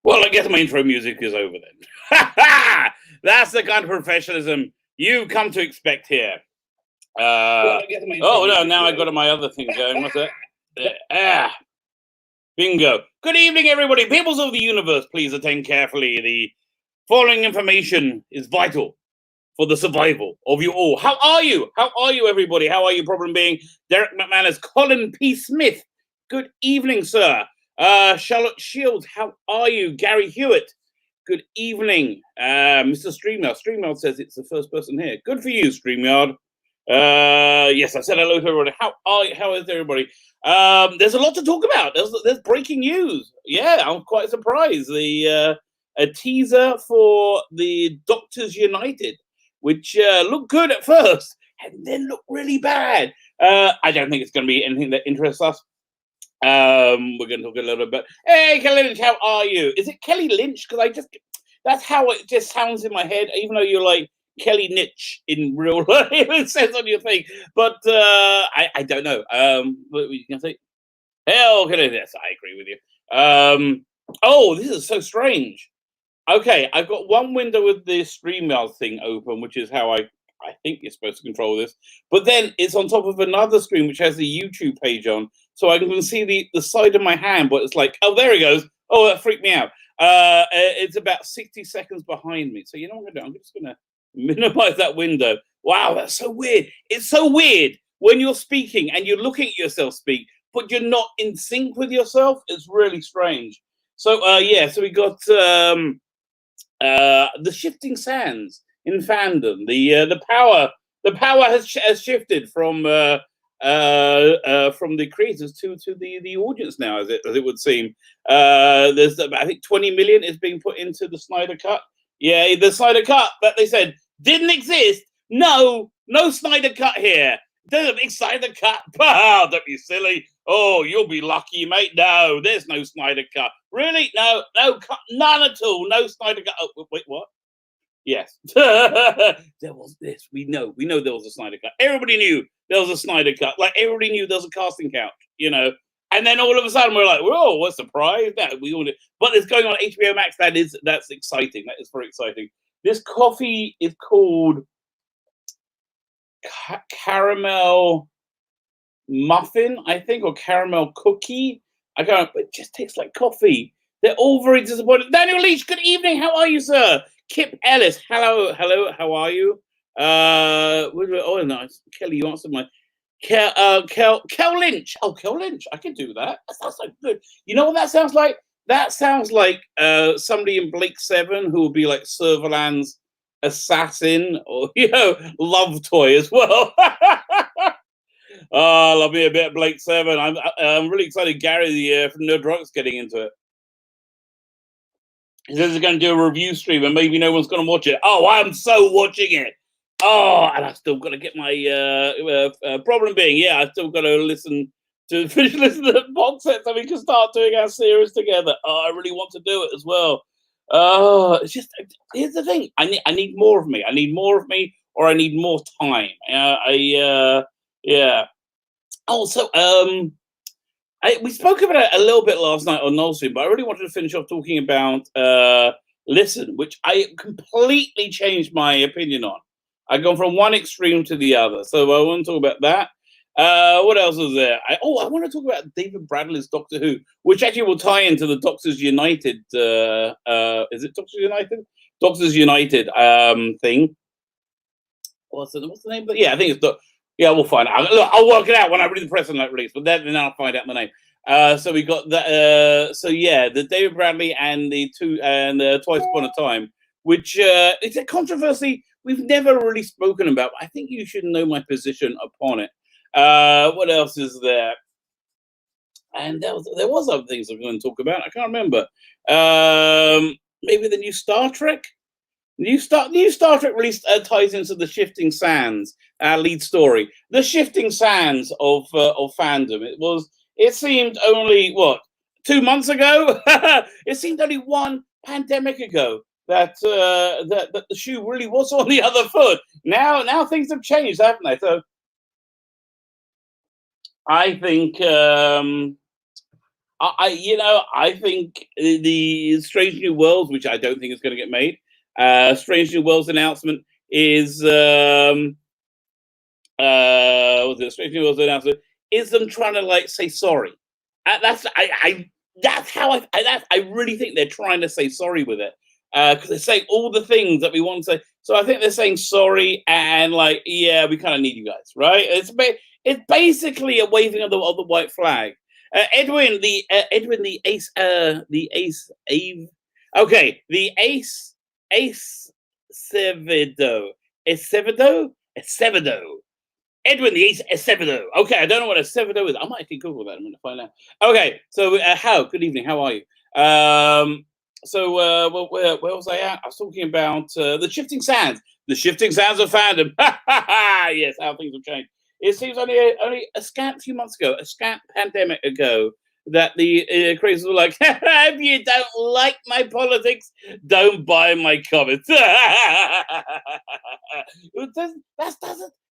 Well, I guess my intro music is over then. That's the kind of professionalism you come to expect here. Oh, no, now I got my other thing going. What's that? Bingo. Good evening, everybody. Peoples of the universe, please attend carefully. The following information is vital for the survival of you all. How are you? How are you, everybody? How are you, problem being? Derek McManus, Colin P. Smith. Good evening, sir. Charlotte Shields, how are you? Gary Hewitt, good evening. Mr. StreamYard. StreamYard says it's the first person here. Good for you, StreamYard. Yes, I said hello to everybody. How is everybody? There's a lot to talk about. There's breaking news. Yeah, I'm quite surprised. A teaser for the Doctors United, which looked good at first and then looked really bad. I don't think it's going to be anything that interests us. We're going to talk a little bit. Hey, Kelly Lynch, how are you? Is it Kelly Lynch? Because that's how it just sounds in my head, even though you're like Kelly Nitch in real life. It says on your thing. But I don't know. What were you going to say? Hell, yes, I agree with you. Oh, this is so strange. Okay, I've got one window with the StreamYard thing open, which is how I think you're supposed to control this. But then it's on top of another screen, which has the YouTube page on. So I can see the side of my hand, but it's like, oh, there he goes. Oh, that freaked me out. It's about 60 seconds behind me. So you know what I'm going to do? I'm just going to minimize that window. Wow, that's so weird. It's so weird when you're speaking and you're looking at yourself speak, but you're not in sync with yourself. It's really strange. So, yeah, so we got the shifting sands in fandom. The power has shifted from the creators to the audience now, as it would seem. There's I think 20 million is being put into the Snyder cut. Yeah, the Snyder cut that they said didn't exist. No Snyder cut here. There's a big Snyder cut. Oh, don't be silly. Oh, you'll be lucky, mate. No, there's no Snyder cut. Really? No, none at all. No Snyder cut. Oh, wait, what? Yes. There was this. We know there was a Snyder cut. Everybody knew there was a Snyder cut. Like, everybody knew there was a casting couch, you know. And then all of a sudden we're like, whoa, what a surprise. That we all did. But it's going on HBO Max. That's exciting. That is very exciting. This coffee is called caramel muffin, I think, or caramel cookie. I go, it just tastes like coffee. They're all very disappointed. Daniel Leach, good evening. How are you, sir? Kip Ellis, hello. How are you? Oh, nice. Kelly, you answered my. Kel Lynch. Oh, Kel Lynch. I can do that. That sounds so good. You know what that sounds like? That sounds like somebody in Blake 7 who will be like Serverland's assassin, or love toy as well. Oh, love me a bit of Blake 7. I'm really excited. Gary from No Drugs getting into it. He says he's going to do a review stream and maybe no one's going to watch it. Oh, I'm so watching it. Oh, and I've still got to get my problem being, yeah, I've still got to finish listening to the box set so we can start doing our series together. Oh, I really want to do it as well. It's just, here's the thing. I need more of me. I need more of me, or I need more time. Yeah. Also, we spoke about it a little bit last night on Null Stream, but I really wanted to finish off talking about Listen, which I completely changed my opinion on. I've gone from one extreme to the other. So I want to talk about that. What else was there? I want to talk about David Bradley's Doctor Who, which actually will tie into the Doctors United. Is it Doctors United? Doctors United thing. What's the name? Yeah, I think it's we'll find out. Look, I'll work it out when I read the press release, but then I'll find out the name. So we got that. So yeah, the David Bradley and the Twice Upon a Time, which it's a controversy we've never really spoken about. I think you should know my position upon it. What else is there? And there was other things I'm going to talk about. I can't remember. Maybe the new Star Trek. New Star Trek release ties into the shifting sands. Our lead story, the shifting sands of fandom. It seemed only 2 months ago. It seemed only one pandemic ago that the shoe really was on the other foot. Now things have changed, haven't they? So I think I think the Strange New Worlds, which I don't think is going to get made, Strange New Worlds announcement is what's it? Strange New Worlds announcement is them trying to like say sorry. That's how I really think they're trying to say sorry with it, because they're saying all the things that we want to say. So I think they're saying sorry and like, yeah, we kind of need you guys, right? It's basically a waving of the white flag. Edwin, the ace, okay, the ace Sevedo, Acevedo. Edwin the Acevedo. Okay, I don't know what Acevedo is. I might actually Google that. I'm going to find out. Okay, so how? Good evening. How are you? Where was I at? I was talking about the shifting sands. The shifting sands of fandom. Yes, how things have changed. It seems only a scant few months ago, a scant pandemic ago, that the crazies were like, if you don't like my politics, don't buy my comments.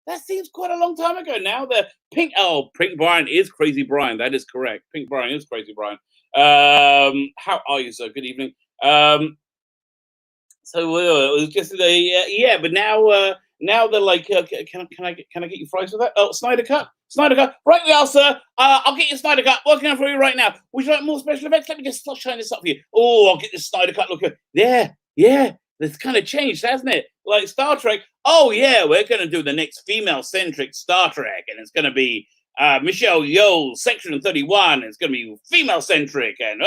That seems quite a long time ago now. The Pink Brian is Crazy Brian. That is correct. Pink Brian is Crazy Brian. How are you, sir? Good evening. So it was just but now they're like, can I get you fries with that? Oh, Snyder cut. Right we are, sir. I'll get you Snyder cut. Working on for you right now. Would you like more special effects? Let me just shine this up for you. Oh, I'll get this Snyder cut. Look, yeah. It's kind of changed, hasn't it? Like Star Trek. Oh yeah, we're going to do the next female-centric Star Trek, and it's going to be Michelle Yeoh, Section 31. It's going to be female-centric and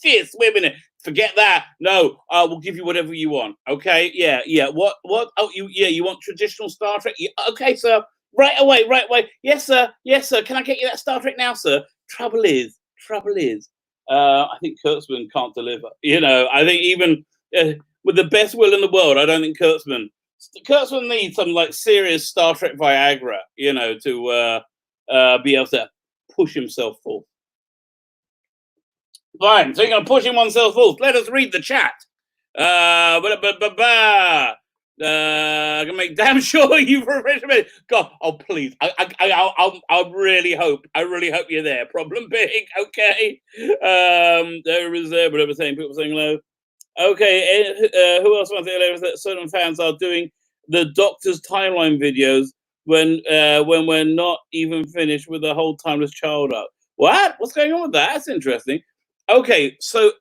fierce women. Forget that. No, we'll give you whatever you want. Okay, yeah. What? Oh, you want traditional Star Trek? Yeah, okay, sir. Right away. Yes, sir. Can I get you that Star Trek now, sir? Trouble is, I think Kurtzman can't deliver. I think even with the best will in the world, I don't think Kurtzman needs some like serious Star Trek Viagra, to be able to push himself forth. Fine, so you're going to push oneself forth. Let us read the chat. I can make damn sure you've refreshed. God, oh please, I really hope you're there. Problem big, okay. There is whatever saying. People saying hello. Okay, who else wants to say that certain fans are doing the Doctor's timeline videos when we're not even finished with the whole timeless child up? What? What's going on with that? That's interesting. Okay, so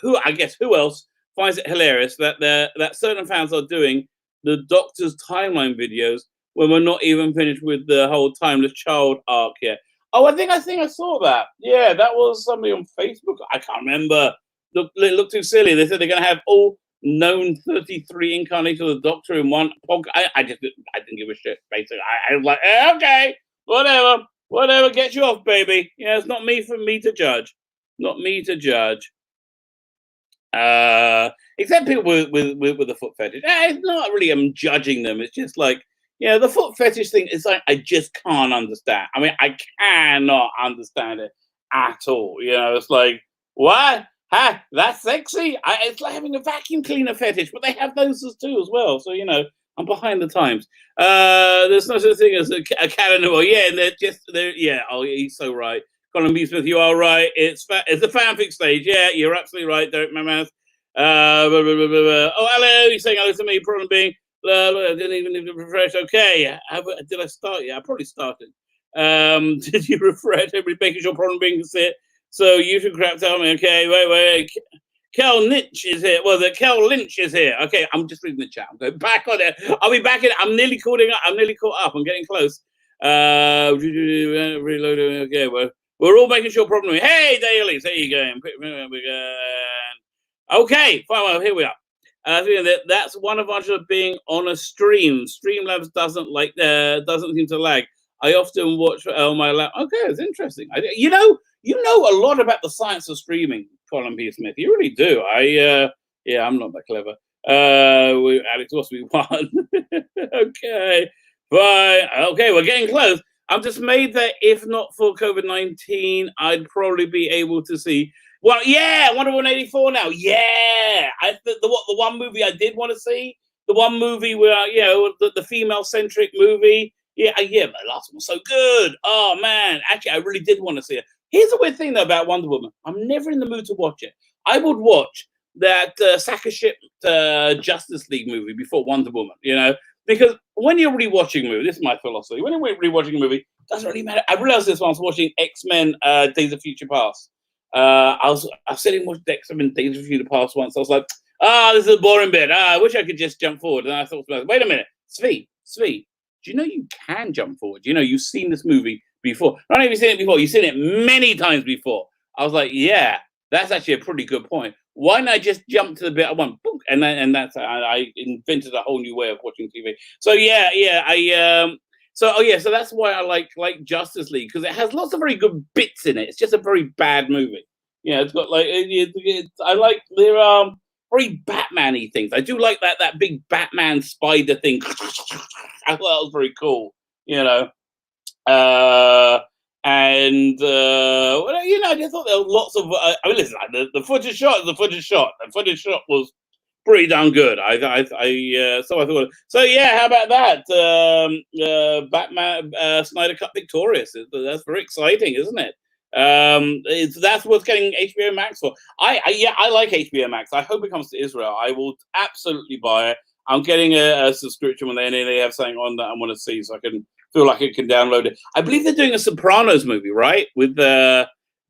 who else finds it hilarious that certain fans are doing the Doctor's timeline videos when we're not even finished with the whole timeless child arc yet? Oh, I think I saw that. Yeah, that was somebody on Facebook. I can't remember. It looked too silly. They said they're going to have all known 33 incarnations of the Doctor in one podcast. I didn't give a shit. Basically, I was like, okay, whatever, get you off, baby. Yeah, it's not me for me to judge. Not me to judge. Except people with the foot fetish. It's not really I'm judging them. It's just like, the foot fetish thing is like I just can't understand. I mean, I cannot understand it at all. It's like, what? That's sexy. It's like having a vacuum cleaner fetish, but they have those too as well. So I'm behind the times. There's no such thing as a calendar. Yeah, and they're. Oh, he's so right. Colin B. Smith, you are right. It's the fanfic stage. Yeah, you're absolutely right. Don't my mouth. Oh, hello. He's saying hello to me. Problem being, I didn't even need to refresh. Okay, did I start? Yeah, I probably started. Did you refresh? Everybody making sure problem being sit. So you should crap tell me. Okay, wait. Kel Lynch is here. Well, Kel Lynch is here. Okay, I'm just reading the chat. I'm going back on it. I'll be back in. I'm nearly caught up. I'm getting close. Reloading. Okay, we're all making sure problem. Hey, Dailies, there you go. Okay, fine. Well, here we are. That's one advantage of being on a stream. Streamlabs doesn't seem to lag. I often watch on my lap. Okay, it's interesting. You know a lot about the science of streaming, Colin P. Smith. You really do. I'm not that clever. Alex, what's we won? Okay, fine. Okay, we're getting close. I'm just made that if not for COVID-19, I'd probably be able to see. Well, yeah, Wonder Woman 84 now. Yeah, the one movie I did want to see, the one movie where the female-centric movie. Yeah, the last one was so good. Oh man, man, actually, I really did want to see it. Here's the weird thing though about Wonder Woman. I'm never in the mood to watch it. I would watch that sack of shit Justice League movie before Wonder Woman, because when you're rewatching a movie, this is my philosophy. When you're rewatching a movie, it doesn't really matter. I realized this when I was watching X-Men Days of Future Past. I was sitting watching X-Men Days of Future Past once. I was like, this is a boring bit. I wish I could just jump forward. And I thought, wait a minute, Svi, do you know you can jump forward? You've seen this movie before. Not only have you seen it before, you've seen it many times before. I was like, yeah, that's actually a pretty good point. Why not just jump to the bit I want, boom, and that's I invented a whole new way of watching TV. So so that's why I like Justice League, because it has lots of very good bits in it. It's just a very bad movie. It's got I like there are very Batman-y things. I do like that big Batman spider thing. I thought that was very cool. I just thought there were lots of. Listen, the footage shot is the footage shot. The footage shot was pretty darn good. So I thought. So yeah, how about that? Batman Snyder cut victorious. That's very exciting, isn't it? That's what's getting HBO Max for. I like HBO Max. I hope it comes to Israel. I will absolutely buy it. I'm getting a subscription when they have something on that I want to see, so I can feel like I can download it. I believe they're doing a Sopranos movie, right? With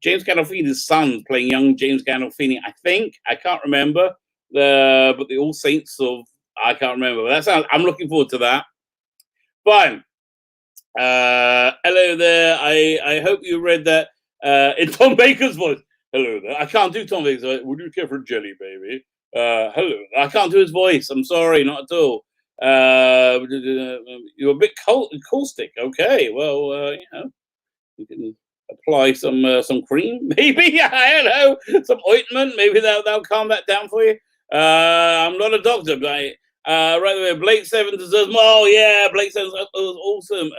James Gandolfini's son playing young James Gandolfini. I think I can't remember but the All Saints I can't remember. But I'm looking forward to that. Fine. Hello there. I hope you read that in Tom Baker's voice. Hello there. I can't do Tom Baker's voice. Would you care for a jelly, baby? Hello. I can't do his voice. I'm sorry, not at all. You're a bit caustic. Okay, well, you can apply some cream, maybe. I don't know, some ointment. Maybe that'll calm that down for you. I'm not a doctor, but right away, Blake Seven deserves more. Oh yeah, Blake Seven was awesome.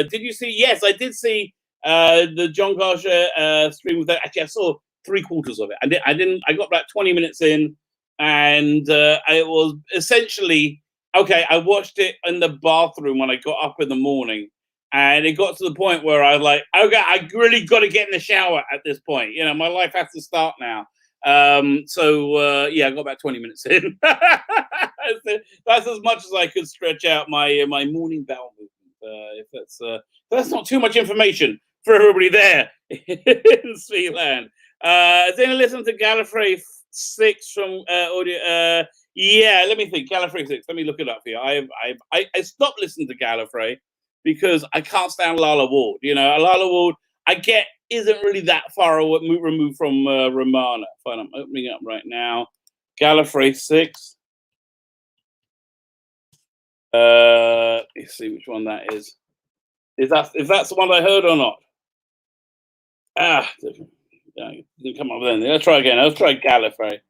Did you see? Yes, I did see the John Carter stream with that. Actually, I saw 3/4 of it. I got about 20 minutes in, and it was essentially okay. I watched it in the bathroom when I got up in the morning, and it got to the point where I was like, okay, I really got to get in the shower at this point. My life has to start now. I got about 20 minutes in. That's as much as I could stretch out my morning bowel movement. If that's not too much information for everybody there in Sweetland. Has anyone listened to Gallifrey 6 from audio? Yeah, let me think. Gallifrey 6. Let me look it up here. I stopped listening to Gallifrey because I can't stand Lala Ward. Lala Ward, I get, isn't really that far removed from Romana. Fine, I'm opening it up right now. Gallifrey 6. Let's see which one that is. If that's the one I heard or not. Didn't come up then. Let's try again. Let's try Gallifrey.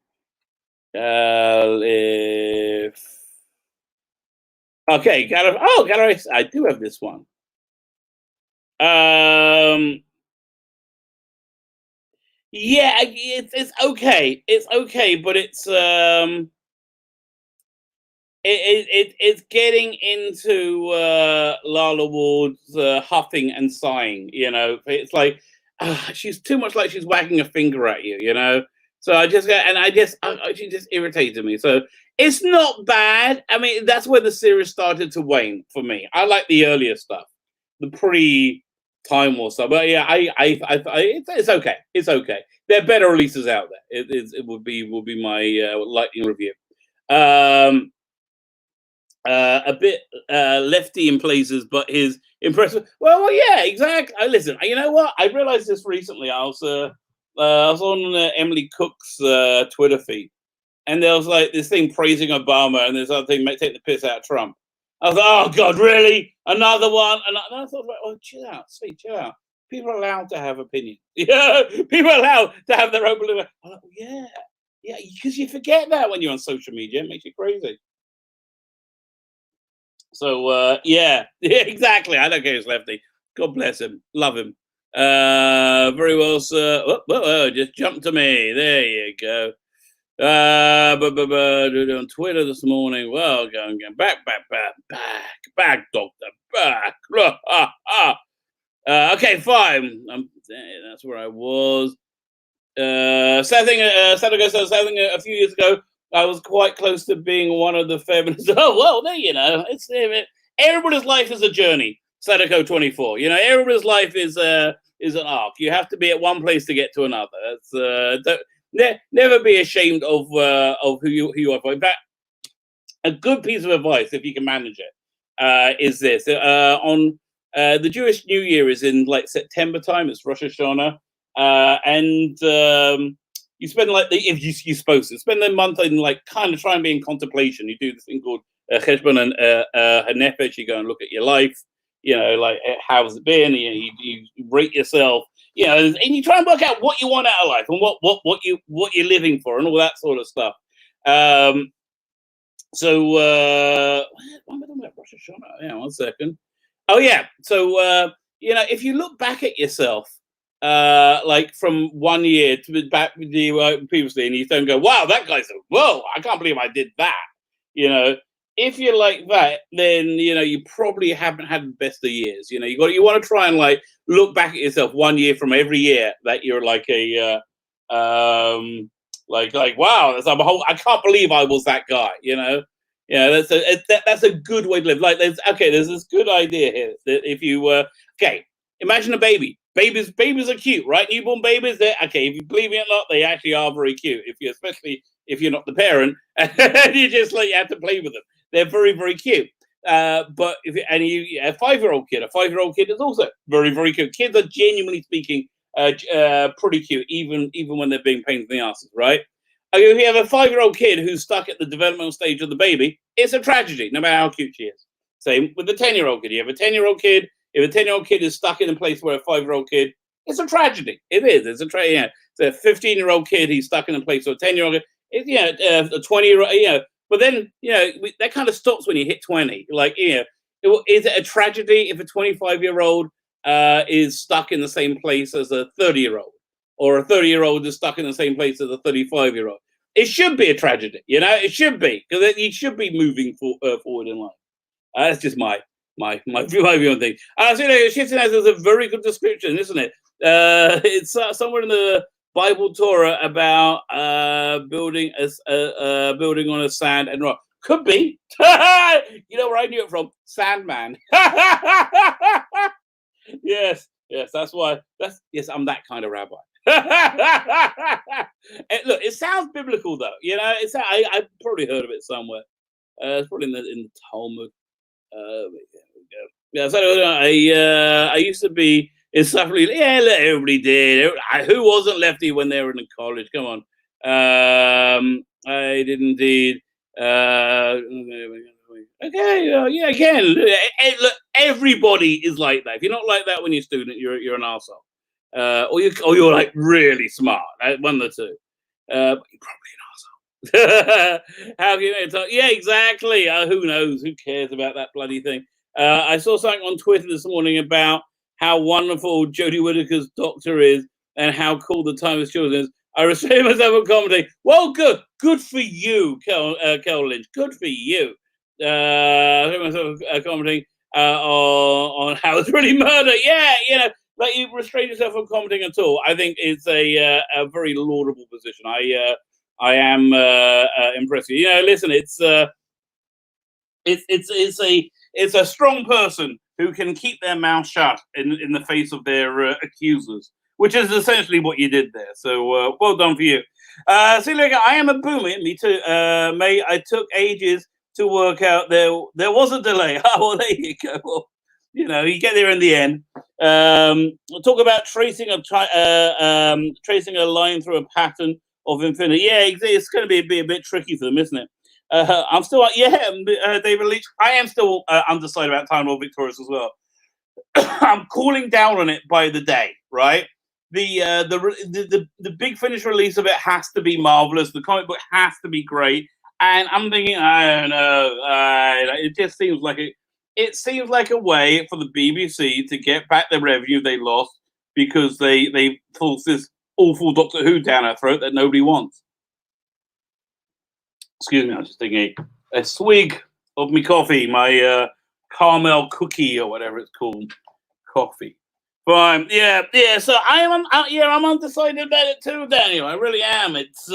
Okay, Gallifrey. Oh, Gallifrey. I do have this one. Yeah, it's okay. It's okay, but it's it's getting into Lala Ward's huffing and sighing. It's like she's too much like she's wagging a finger at you. So she just irritated me. So it's not bad. I mean, that's where the series started to wane for me. I like the earlier stuff, the pre-Time War stuff. But yeah, it's okay. It's okay. There are better releases out there. It would be my lightning review. A bit lefty in places, but his impressive. Well, yeah, exactly. Listen, you know what? I realized this recently. I was on Emily Cook's Twitter feed, and there was like this thing praising Obama, and this other thing take the piss out of Trump. I was like, oh God, really? Another one? And I thought, oh, chill out, sweet, chill out. People are allowed to have opinions. Yeah, people are allowed to have their own belief. I'm like, yeah, because you forget that when you're on social media. It makes you crazy. So yeah, exactly. I don't care who's lefty. God bless him. Love him. Very well, sir. Just jump to me. There you go. On Twitter this morning. Well, going back, doctor, back. Okay, fine. That's where I was. Sad thing a few years ago, I was quite close to being one of the feminists. Oh, well, there you know. Everybody's life is a journey. Sadako 24. You know, everybody's life is an arc. You have to be at one place to get to another. Never be ashamed of who you are. In fact, a good piece of advice, if you can manage it, is this. On the Jewish New Year is in like September time. It's Rosh Hashanah, and you spend like if you're supposed to spend the month in like kind of try and be in contemplation. You do this thing called cheshbon and hanefesh. You go and look at your life. You know, like how's it been? You rate yourself. You know, and you try and work out what you want out of life and what you're living for and all that sort of stuff. So, what am I talking about? Rosh Hashanah? Yeah, 1 second. Oh, yeah. So, you know, if you look back at yourself, like from 1 year to back with you previously, and you don't go, wow, that guy's, whoa, I can't believe I did that. You know, if you're like that, then, you know, you probably haven't had the best of years. You know, you want to try and like look back at yourself 1 year from every year that you're like like wow, I can't believe I was that guy, you know. Yeah, that's a good way to live. Like there's this good idea here that if you imagine a baby. Babies are cute, right? Newborn babies, they're okay. If you believe it or not, they actually are very cute. Especially if you're not the parent, you just like you have to play with them. They're very, very cute. But a 5-year-old kid is also very, very cute. Kids are genuinely speaking pretty cute, even when they're being pains in the asses, right? If you have a 5-year-old kid who's stuck at the developmental stage of the baby, it's a tragedy, no matter how cute she is. Same with the 10-year-old kid. You have a 10-year-old kid. If a 10-year-old kid is stuck in a place where a 5-year-old kid, it's a tragedy. It is. It's a tragedy. Yeah. It's a 15-year-old kid. He's stuck in a place where a 10-year-old kid. A 20-year-old. You know, but then that kind of stops when you hit 20. Like is it a tragedy if a 25-year-old is stuck in the same place as a 30-year-old? Or a 30-year-old is stuck in the same place as a 35-year-old. It should be a tragedy, you know. It should be because you should be moving forward in life. That's just my view on things. So shifting as is a very good description, isn't it? It's somewhere in the Bible Torah about building on a sand and rock. Could be. You know where I knew it from? Sandman. Yes, that's why. Yes, I'm that kind of rabbi. Look, it sounds biblical though. You know, I probably heard of it somewhere. It's probably in the Talmud. Yeah, so I used to be insufferably. Yeah, everybody did. Who wasn't lefty when they were in college? Come on. I did indeed. Okay, yeah. Again, look, everybody is like that. If you're not like that when you're a student, you're an arsehole. Or you're like really smart. One of the two. But you're probably an arsehole. How can you know? Yeah, exactly. Who knows? Who cares about that bloody thing? I saw something on Twitter this morning about how wonderful Jodie Whittaker's doctor is and how cool the Timeless Children is. I restrain myself from commenting. Well, good for you, Kel Lynch. Good for you. I restrain myself commenting on how it's really murder. Yeah, you know. Like you restrain yourself from commenting at all. I think it's a very laudable position. I am impressed with you. You know, listen, it's a strong person who can keep their mouth shut in the face of their accusers, which is essentially what you did there. So well done for you. See, look, I am a boomer. Me too. May I took ages to work out there was a delay. Oh, well, there you go. Well, you know, you get there in the end. We'll talk about tracing a line through a pattern of infinity. Yeah, it's going to be a bit tricky for them, isn't it? I'm still, David Leach. I am still undecided about Time Lord Victorious as well. I'm cooling down on it by the day, right? The big finish release of it has to be marvelous. The comic book has to be great, and I'm thinking, I don't know, it just seems like it seems like a way for the BBC to get back the revenue they lost because they forced this awful Doctor Who down our throat that nobody wants. Excuse me, I was just taking a swig of my coffee, my caramel cookie or whatever it's called, coffee. Fine. Yeah. So I'm undecided about it too, Daniel. I really am. It's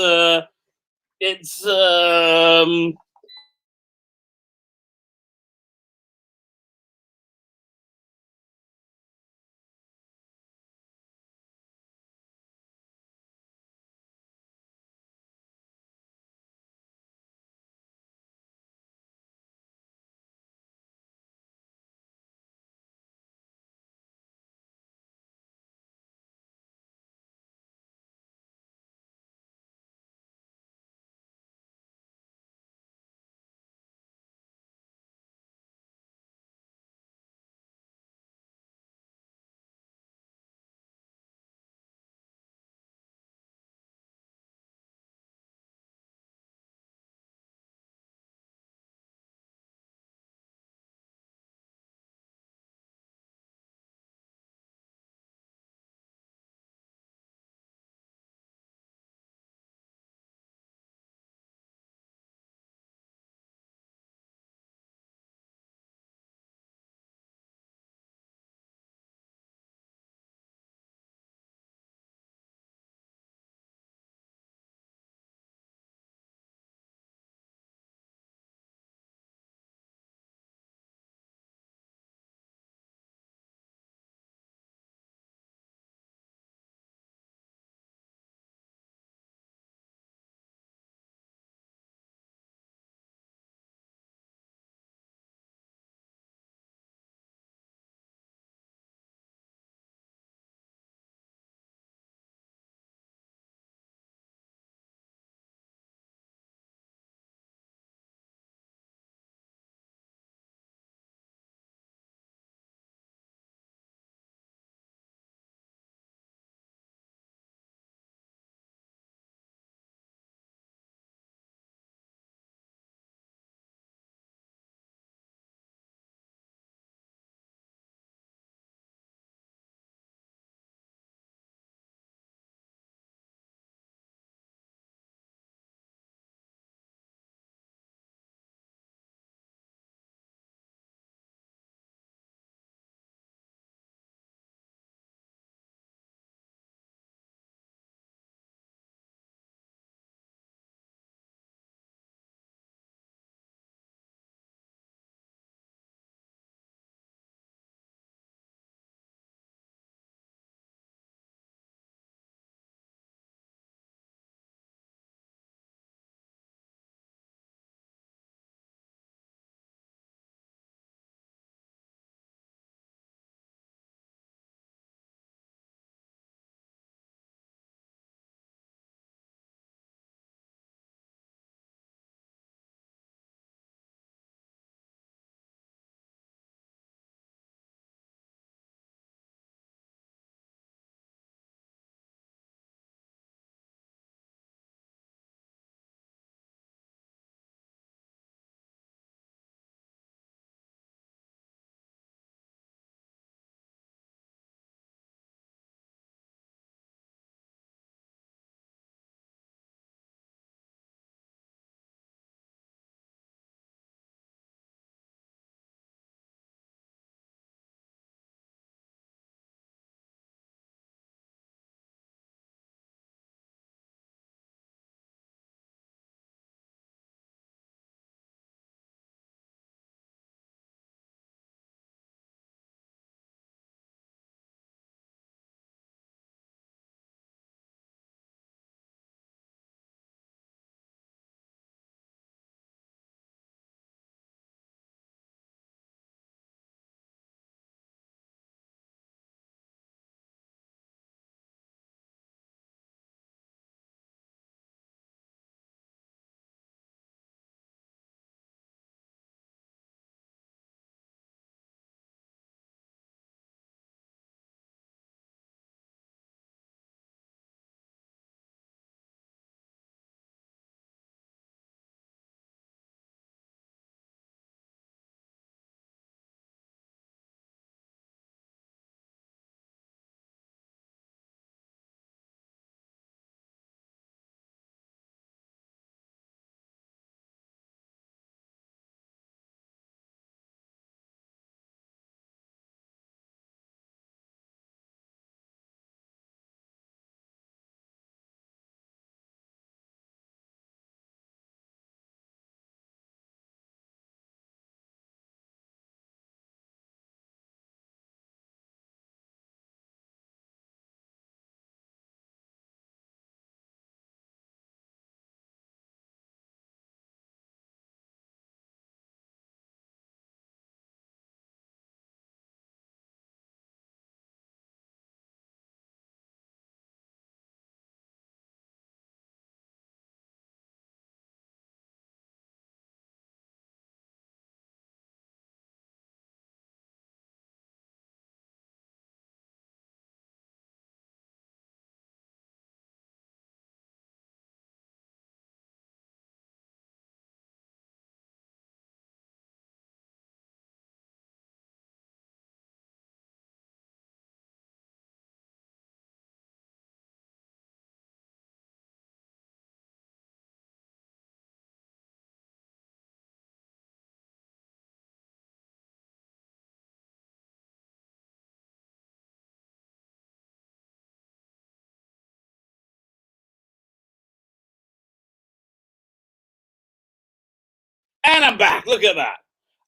And I'm back. Look at that.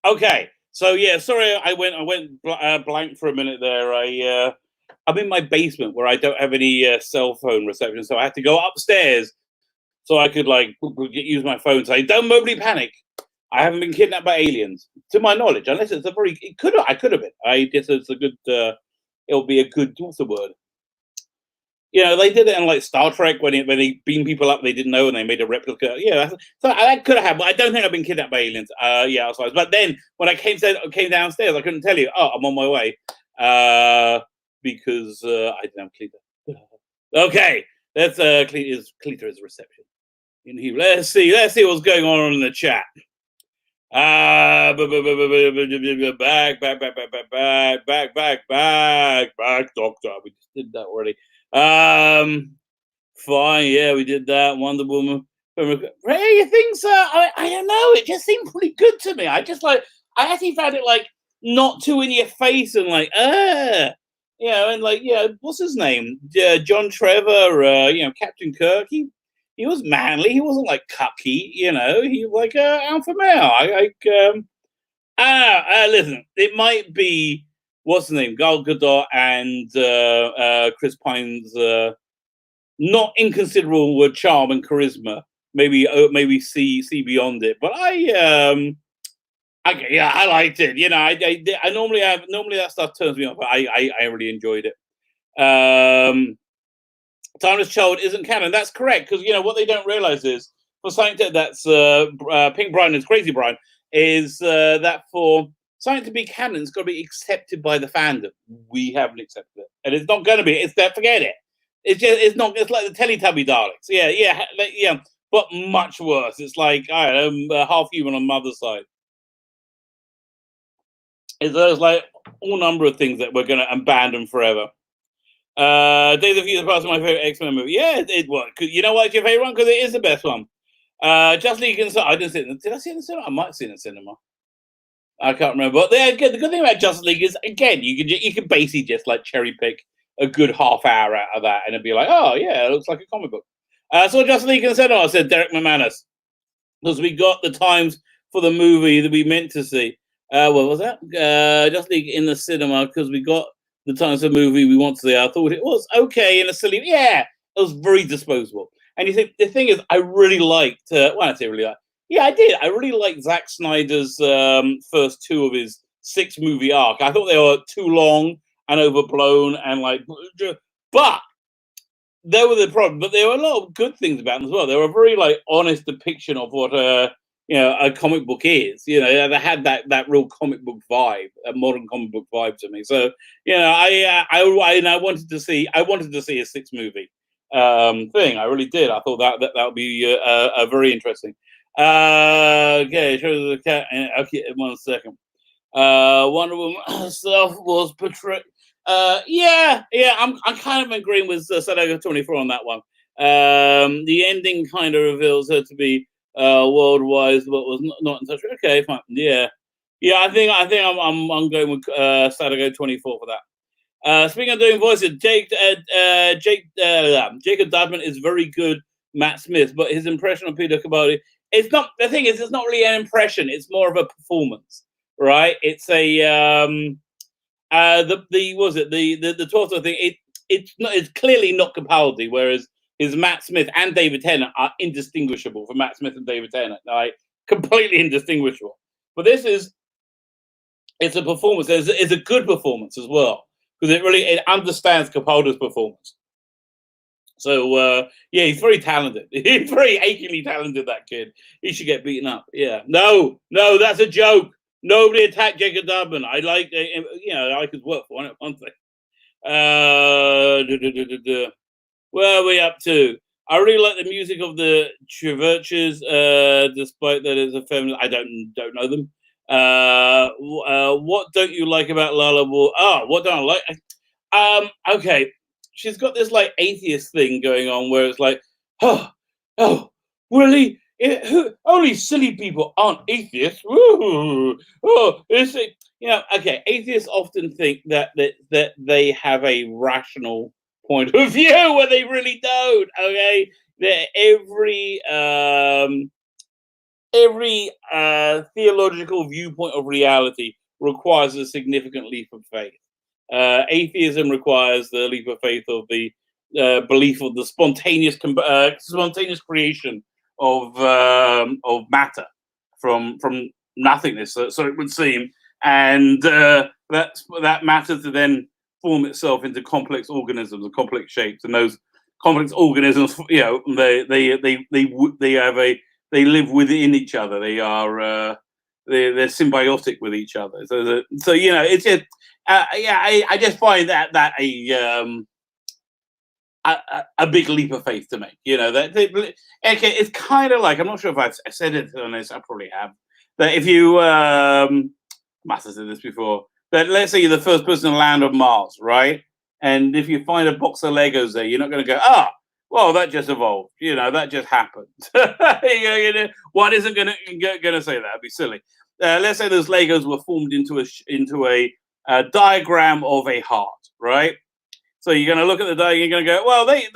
Okay. So yeah, sorry, I went blank for a minute there. I'm in my basement where I don't have any cell phone reception, so I had to go upstairs so I could like use my phone. Say, don't nobody panic. I haven't been kidnapped by aliens, to my knowledge, unless it's a very. I could have been. I guess it's a good. It'll be a good. What's the word? You know, they did it in like Star Trek when they beam people up they didn't know and they made a replica. Yeah, so that could have happened. But I don't think I've been kidnapped by aliens. Yeah, but then when I came downstairs, I couldn't tell you. Oh, I'm on my way because I didn't have Cleater. Okay, that's Cleater is reception in here. Let's see what's going on in the chat. Back, Doctor. We just did that already. Fine, yeah, we did that. Wonder Woman. Ray, you think so? I don't know. It just seemed pretty good to me. I actually found it like not too in your face and like, you know, and like, yeah, what's his name? John Trevor, you know, Captain Kirk. He was manly. He wasn't like cucky, you know. He was like alpha male. Listen, it might be what's the name, Gal Gadot and Chris Pine's not inconsiderable charm and charisma. Maybe see beyond it, but I liked it. You know, I normally that stuff turns me off, but I really enjoyed it. Timeless Child isn't canon. That's correct, because you know what they don't realize is for something that's Pink Brian and Crazy Brian is that for something to be canon, it's got to be accepted by the fandom. We haven't accepted it, and it's not going to be. It's that forget it. It's not. It's like the Teletubby Daleks. Yeah. But much worse. It's like I don't know, half human on mother's side. There's like all number of things that we're going to abandon forever. Days of Future Past is my favorite X-Men movie. Yeah, it was. You know why it's your favorite one? Because it is the best one. Just League and I didn't see it. Did I see it in the cinema? I might have seen it in the cinema. I can't remember. But the good thing about Justice League is, again, you can basically just like cherry pick a good half hour out of that, and it'd be like, oh yeah, it looks like a comic book. So Justice League in the cinema, I said Derek McManus, because we got the times for the movie that we meant to see. What was that? Justice League in the cinema, because we got the times of the movie we want to see. I thought it was okay in a silly. Yeah, it was very disposable. And you think the thing is, I really liked. Well, I say really like. Yeah, I did. I really liked Zack Snyder's first two of his 6-movie arc. I thought they were too long and overblown and like, but there were the problem. But there were a lot of good things about them as well. They were a very like honest depiction of what you know, a comic book is. You know, they had that real comic book vibe, a modern comic book vibe to me. So you know, I wanted to see a 6-movie thing. I really did. I thought that would be a very interesting. Okay, show the cat. Okay, 1 second. Wonder Woman herself was portrayed. Yeah. I'm kind of agreeing with Sadako 24 on that one. The ending kind of reveals her to be worldwide, but was not in touch. Okay, fine. Yeah. I think I'm going with Sadako 24 for that. Speaking of doing voices, Jacob Dadman is very good Matt Smith, but his impression of Peter Capaldi, it's not. The thing is, it's not really an impression. It's more of a performance, right? It's a the Torso thing. It's clearly not Capaldi, whereas his Matt Smith and David Tennant are indistinguishable from Matt Smith and David Tennant, like completely indistinguishable. But it's a performance. It's a good performance as well, because it understands Capaldi's performance. So yeah, he's very talented. He's very achingly talented, that kid. He should get beaten up. Yeah. No, that's a joke. Nobody attacked Jacob Dubman. I like, you know, I like his work for one thing. Where are we up to? I really like the music of the Churches, despite that it's a feminist. I don't know them. What don't you like about Lala Wall? What don't I like? Okay, she's got this like atheist thing going on where it's like, oh, really? Only silly people aren't atheists. Ooh, you know, okay. Atheists often think that they have a rational point of view when they really don't. Okay, that every theological viewpoint of reality requires a significant leap of faith. Atheism requires the leap of faith of the belief of the spontaneous creation of matter from nothingness. So it would seem, and that matter to then form itself into complex organisms and complex shapes, and those complex organisms, they live within each other. They're symbiotic with each other. So it's just I just find that a big leap of faith to make. It's kind of like, I'm not sure if I've said it on this. I probably have. That if you must have said this before. That let's say you're the first person to land on Mars, right? And if you find a box of Legos there, you're not going to go, well, that just evolved. That just happened. One isn't going to say that. It'd be silly. Let's say those Legos were formed into a diagram of a heart, right? So you're going to look at the diagram. You're going to go, well, they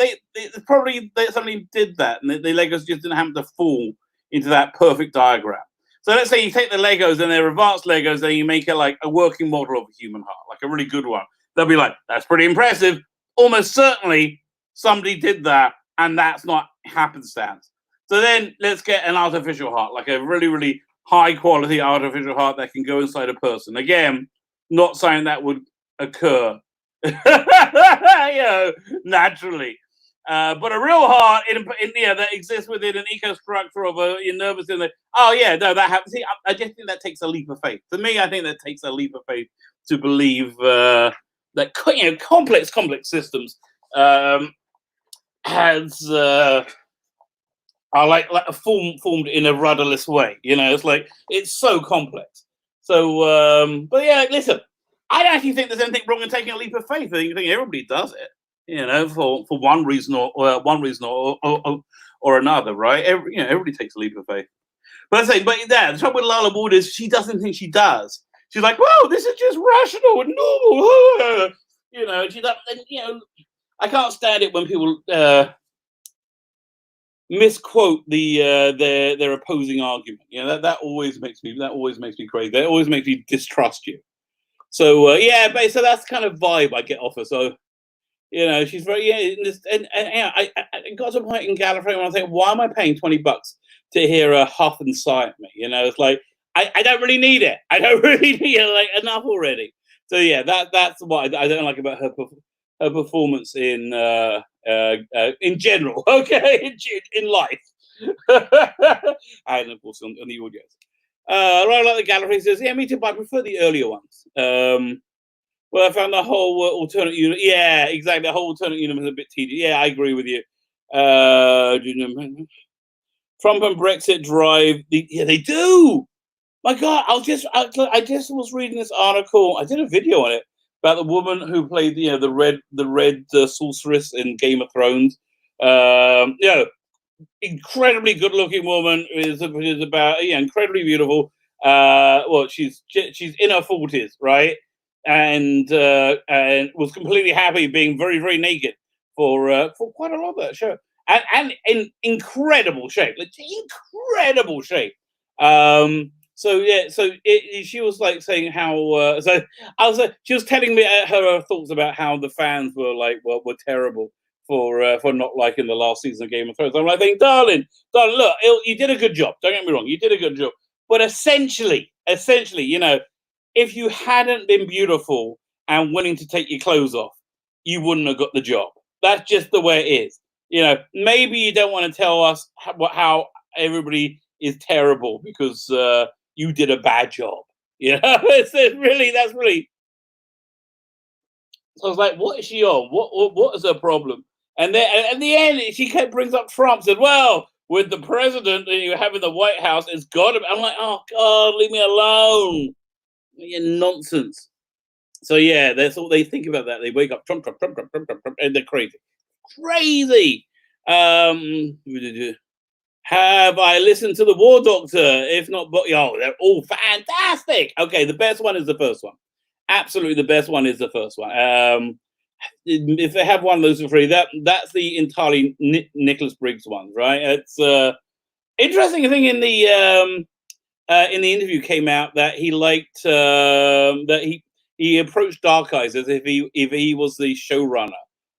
probably somebody did that, and the Legos just didn't happen to fall into that perfect diagram. So let's say you take the Legos and they're advanced Legos, and you make it like a working model of a human heart, like a really good one. They'll be like, that's pretty impressive. Almost certainly somebody did that, and that's not happenstance. So then let's get an artificial heart, like a really, really high quality artificial heart that can go inside a person. Again, not saying that would occur, naturally. But a real heart that exists within an ecostructure of your nervous system. That happens. See, I just think that takes a leap of faith. To me, I think that takes a leap of faith to believe that complex systems are like formed in a rudderless way. It's like it's so complex. So, but yeah, listen, I don't actually think there's anything wrong in taking a leap of faith. I think everybody does it. For one reason or another, right? Everybody takes a leap of faith. But the trouble with Lala Ward is she doesn't think she does. She's like, "Whoa, this is just rational and normal." I can't stand it when people misquote their opposing argument. That always makes me crazy. That always makes me distrust you. So but so that's the kind of vibe I get off her. So. She's very and I got to a point in Gallifrey when I think, why am I paying $20 to hear her huff and sigh at me? It's like I don't really need it. I don't really need it. Like enough already. So yeah, that's what I don't like about her performance in general. Okay, in life, and of course on the audios. Right, like the Gallifrey says, yeah, me too, but I prefer the earlier ones. Well, I found the whole alternate universe. Yeah, exactly. The whole alternate universe is a bit tedious. Yeah, I agree with you. Trump and Brexit drive. They do. My God, I just was reading this article. I did a video on it about the woman who played the red sorceress in Game of Thrones. Incredibly good-looking woman is about incredibly beautiful. She's in her 40s, right? And was completely happy being very, very naked for quite a lot of that show, and in incredible shape, incredible shape. She was like saying how. She was telling me her thoughts about how the fans were were terrible for not liking the last season of Game of Thrones. I'm like, darling, look, you did a good job. Don't get me wrong, you did a good job. But essentially, if you hadn't been beautiful and willing to take your clothes off, you wouldn't have got the job. That's just the way it is. Maybe you don't want to tell us how everybody is terrible because you did a bad job. That's really. So I was like, what is she on? What is her problem? And then at the end, she brings up Trump. Said, well, with the president and you have in the White House, it's got to be. I'm like, oh God, leave me alone. Nonsense. So yeah, that's all they think about. That they wake up, Trump, and they're crazy. Have I listened to the War Doctor? If not, they're all fantastic. Okay, the best one is the first one. Absolutely, the best one is the first one. If they have one of those for free, that's the entirely Nicholas Briggs one, right? Interesting thing in the interview came out that he liked that he approached Dark Eyes as if he was the showrunner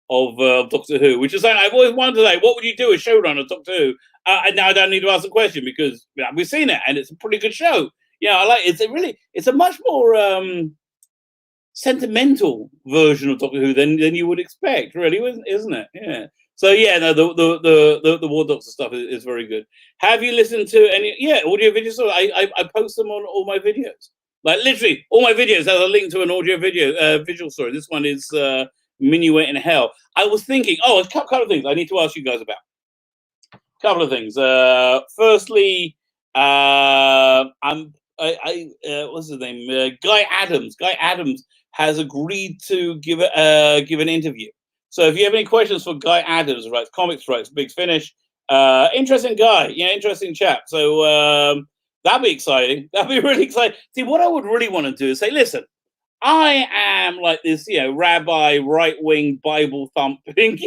of Doctor Who, which is something I've always wondered. Like, what would you do as showrunner of Doctor Who? And now I don't need to ask the question because we've seen it and it's a pretty good show. Yeah, I like it's a much more sentimental version of Doctor Who than you would expect, really, isn't it? Yeah. So yeah, no, the War Doctor stuff is very good. Have you listened to any audio videos? I post them on all my videos. Like literally, all my videos have a link to an audio video visual story. This one is Minuet in Hell. I was thinking, a couple of things I need to ask you guys about. Couple of things. Firstly, what's his name? Guy Adams. Guy Adams has agreed to give an interview. So if you have any questions for Guy Adams, writes comics, writes Big Finish, interesting guy, interesting chap. So that'd be exciting. That'd be really exciting. See, what I would really want to do is say, listen, I am like this, rabbi, right-wing, Bible thumping,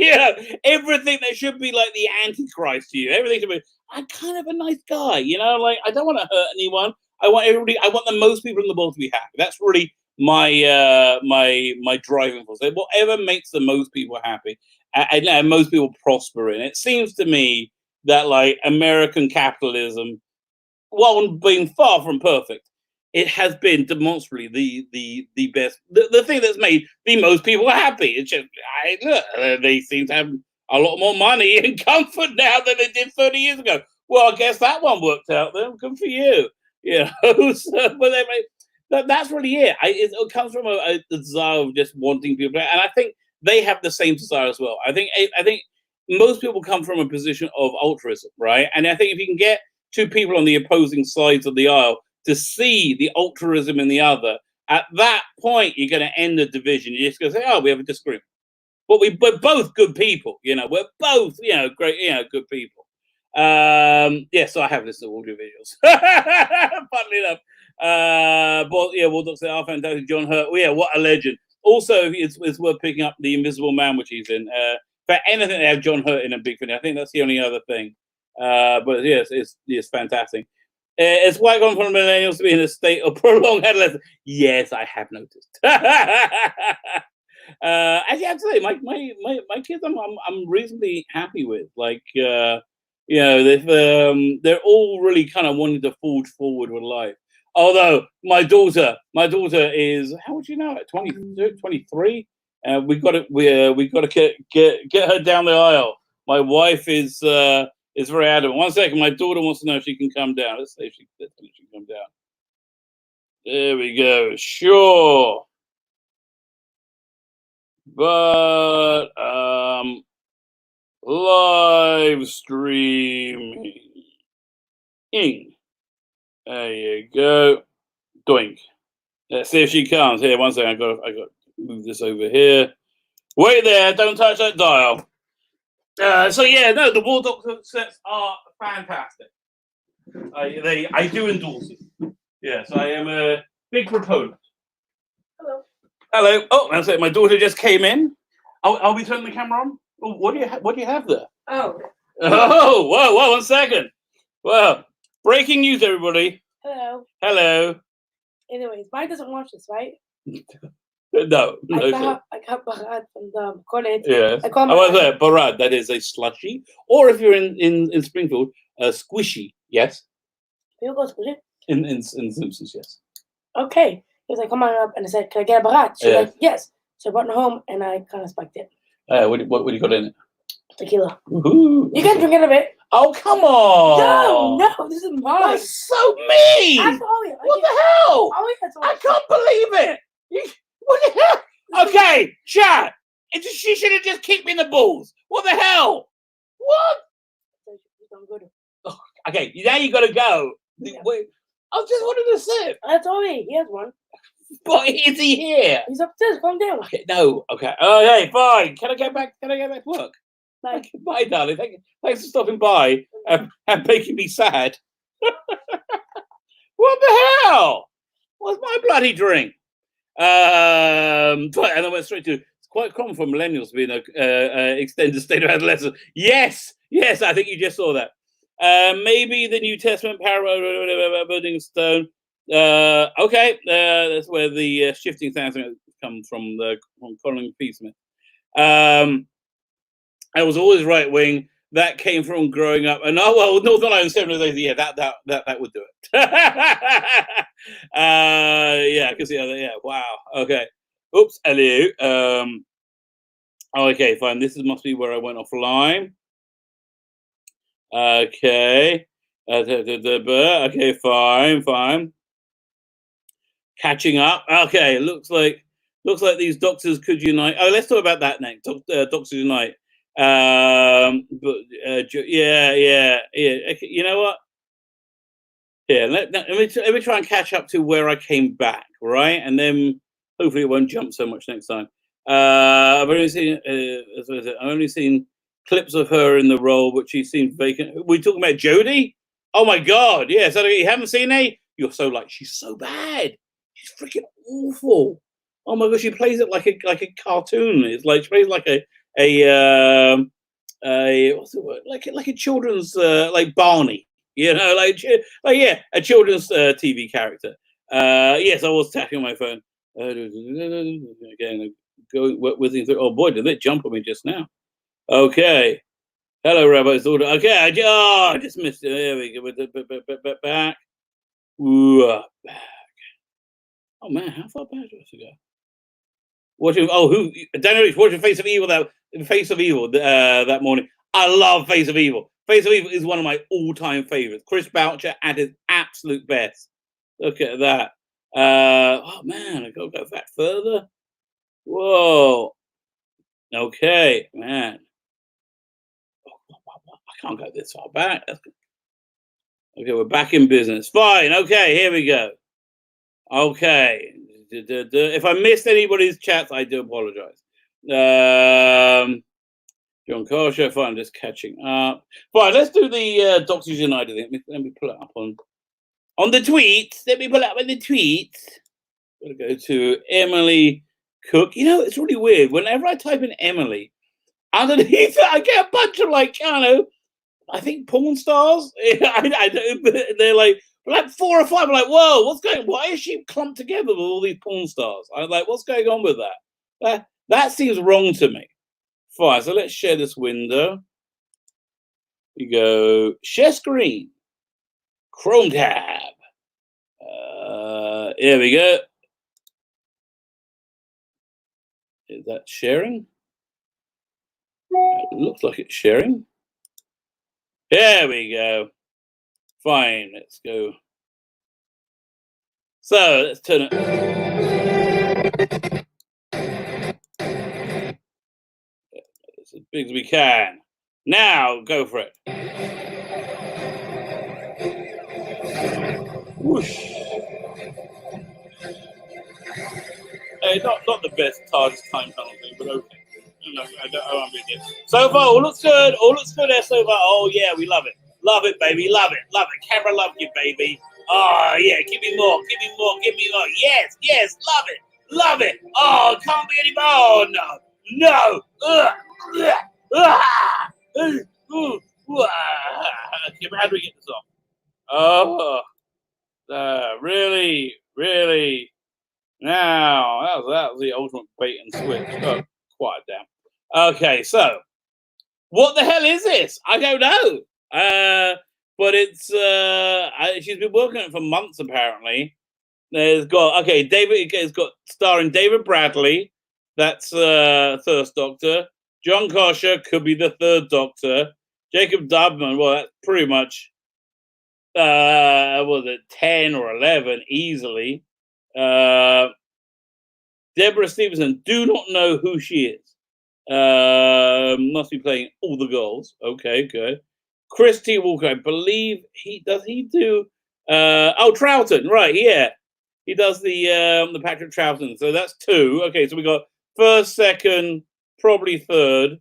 everything that should be like the Antichrist to you. Everything should be. I'm kind of a nice guy, like I don't want to hurt anyone. I want everybody. I want the most people in the world to be happy. That's really my my driving force. Whatever makes the most people happy and most people prosper in. It seems to me that like American capitalism, while being far from perfect, it has been demonstrably the best, the thing that's made the most people happy. It's just they seem to have a lot more money and comfort now than they did 30 years ago. Well, I guess that one worked out then. Good for you. So, but that's really it. It comes from a desire of just wanting people, and I think they have the same desire as well. I think most people come from a position of altruism, right? And I think if you can get two people on the opposing sides of the aisle to see the altruism in the other, at that point you're going to end the division. You're just going to say, "Oh, we have a disagreement," but we're both good people. We're both great, good people. So I have listened to audio videos. Funnily enough. War Doctor are fantastic. John Hurt, what a legend. Also, it's worth picking up The Invisible Man, which he's in. For anything they have John Hurt in a big thing, I think that's the only other thing. But yes, it's fantastic. It's quite common for millennials to be in a state of prolonged adolescence. Yes, I have noticed. Actually, I have to say, my kids, I'm reasonably happy with. Like, they're all really kind of wanting to forge forward with life. Although my daughter is, how would you know it? 23. We got to get her down the aisle. My wife is very adamant. One second, my daughter wants to know if she can come down. Let's see if she can come down. There we go. Sure. But live streaming. There you go. Doink. Let's see if she comes. Here, one second. I got to move this over here. Wait there. Don't touch that dial. The War Doctor sets are fantastic. I do endorse it. Yes, I am a big proponent. Hello. Oh, that's it. My daughter just came in. Are we turning the camera on? Oh, what do you have there? Oh. Oh, whoa, 1 second. Well, breaking news, everybody. Hello. Anyways, Mike doesn't watch this, right? No. I got Barad from the college. Yes. I was there. Barad, that is a slushy. Or if you're in Springfield, a squishy. Yes. People go squishy? In Simpsons, yes. Okay. He was like, come on up. And I said, can I get a Barad? She's like, yes. So I brought her home and I kind of spiked it. What do you got in it? Tequila. Ooh. You can drink it a bit. Oh, come on. No, this is mine. That's so mean. What the hell? I can't believe it. What the hell? Okay, chat. She should have just kicked me in the balls. What the hell? What? Oh, okay, now you got to go. Yeah. Wait, I just wanted to sip. That's all he has one. But is he here? He's upstairs. Calm down. Okay, no. Okay. Okay, fine. Can I get back to work? Bye. Okay, bye, darling. Thanks for stopping by and making me sad. What the hell? What's my bloody drink? And I went straight to. It's quite common for millennials to be in a extended state of adolescence. Yes, I think you just saw that. Maybe the New Testament parallel building stone. Okay, that's where the shifting sounds comes from. From Colin Peasmith. I was always right wing. That came from growing up, and Northern Ireland 7 days. Yeah, that would do it. Yeah, I can see how that. Yeah, wow. Okay. Oops. Hello. Okay, fine. This must be where I went offline. Okay. Okay, fine. Catching up. Okay, looks like these doctors could unite. Oh, let's talk about that next. Doctors unite. But yeah. Okay, you know what? Yeah, let me try and catch up to where I came back, right? And then hopefully it won't jump so much next time. I've only seen clips of her in the role, but she seemed vacant. We talking about Jodie? Oh my god, yeah. So you haven't seen her? You're so she's so bad. She's freaking awful. Oh my god, she plays it like a cartoon. It's like she plays like a what's the word? Like a children's like Barney. You know, like yeah, a children's TV character. Yes, I was tapping my phone. Again, going whizzing through. Oh boy, did it jump on me just now? Okay. Hello, Rabbi's daughter. Okay, I just missed it. There we go. Back. Back. Oh man, how far back do I have to go? Watching. Oh, Daniel Rich watching Face of Evil that morning. I love Face of Evil. Face of Evil is one of my all-time favorites. Chris Boucher at his absolute best. Look at that. Oh man, I gotta go back further. Whoa. Okay, man. I can't go this far back. Okay, we're back in business. Fine. Okay, here we go. Okay. If I missed anybody's chats, I do apologize. John Kosher, fine, I'm just catching up. Fine, let's do the Doctors United thing. Let me pull it up on the tweets. Let me pull it up on the tweets. I'm gonna go to Emily Cook. You know, it's really weird. Whenever I type in Emily, underneath it, I get a bunch of I think porn stars. I don't, they're like 4 or 5. I'm like, whoa, what's going on? Why is she clumped together with all these porn stars? I'm like, what's going on with that? That seems wrong to me. Fine, so let's share this window. We go share screen, Chrome tab. Here we go. Is that sharing? It looks like it's sharing. There we go. Fine, let's go. So let's turn it. As big as we can. Now go for it. Whoosh. Not the best TARDIS time tunnel thing, but okay. No, I won't be there. So far, all looks good. All looks good there so far. Oh yeah, we love it. Love it, baby. Love it. Love it. Camera love you, baby. Oh yeah, give me more. Give me more. Give me more. Yes. Love it. Love it. Oh, can't be any more. Oh no. Okay, but how do we get this off? Oh, really. Now that was the ultimate bait and switch. Oh, quiet down. Okay, so what the hell is this? I don't know. But it's she's been working on it for months apparently. It's got starring David Bradley. That's First Doctor. John Kosher could be the Third Doctor. Jacob Dubman, well, that's pretty much was it 10 or 11 easily. Deborah Stevenson, do not know who she is. Must be playing all the girls. Okay, good. Chris T. Walker, I believe he do Troughton, right, yeah. He does the Patrick Troughton. So that's 2. Okay, so we got first, second, probably third.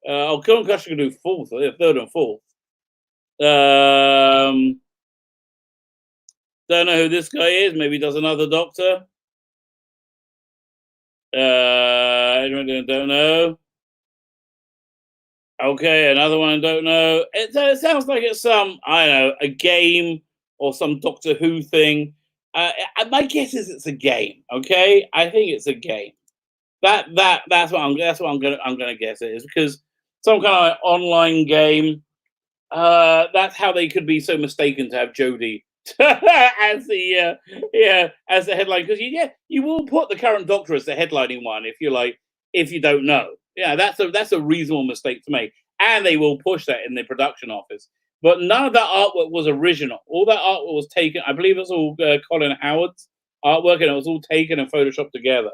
Colin Custer can do fourth, third and fourth. Don't know who this guy is. Maybe he does another Doctor. I don't know. Okay, another one I don't know. It sounds like it's some, I don't know, a game or some Doctor Who thing. My guess is it's a game. Okay, I think it's a game. That's what I'm gonna guess it is, because some kind of like online game. That's how they could be so mistaken to have Jodie as the as the headline, because you will put the current Doctor as the headlining one if you don't know. Yeah, that's a reasonable mistake to make, and they will push that in the production office. But none of that artwork was original. All that artwork was taken. I believe it's all Colin Howard's artwork, and it was all taken and photoshopped together.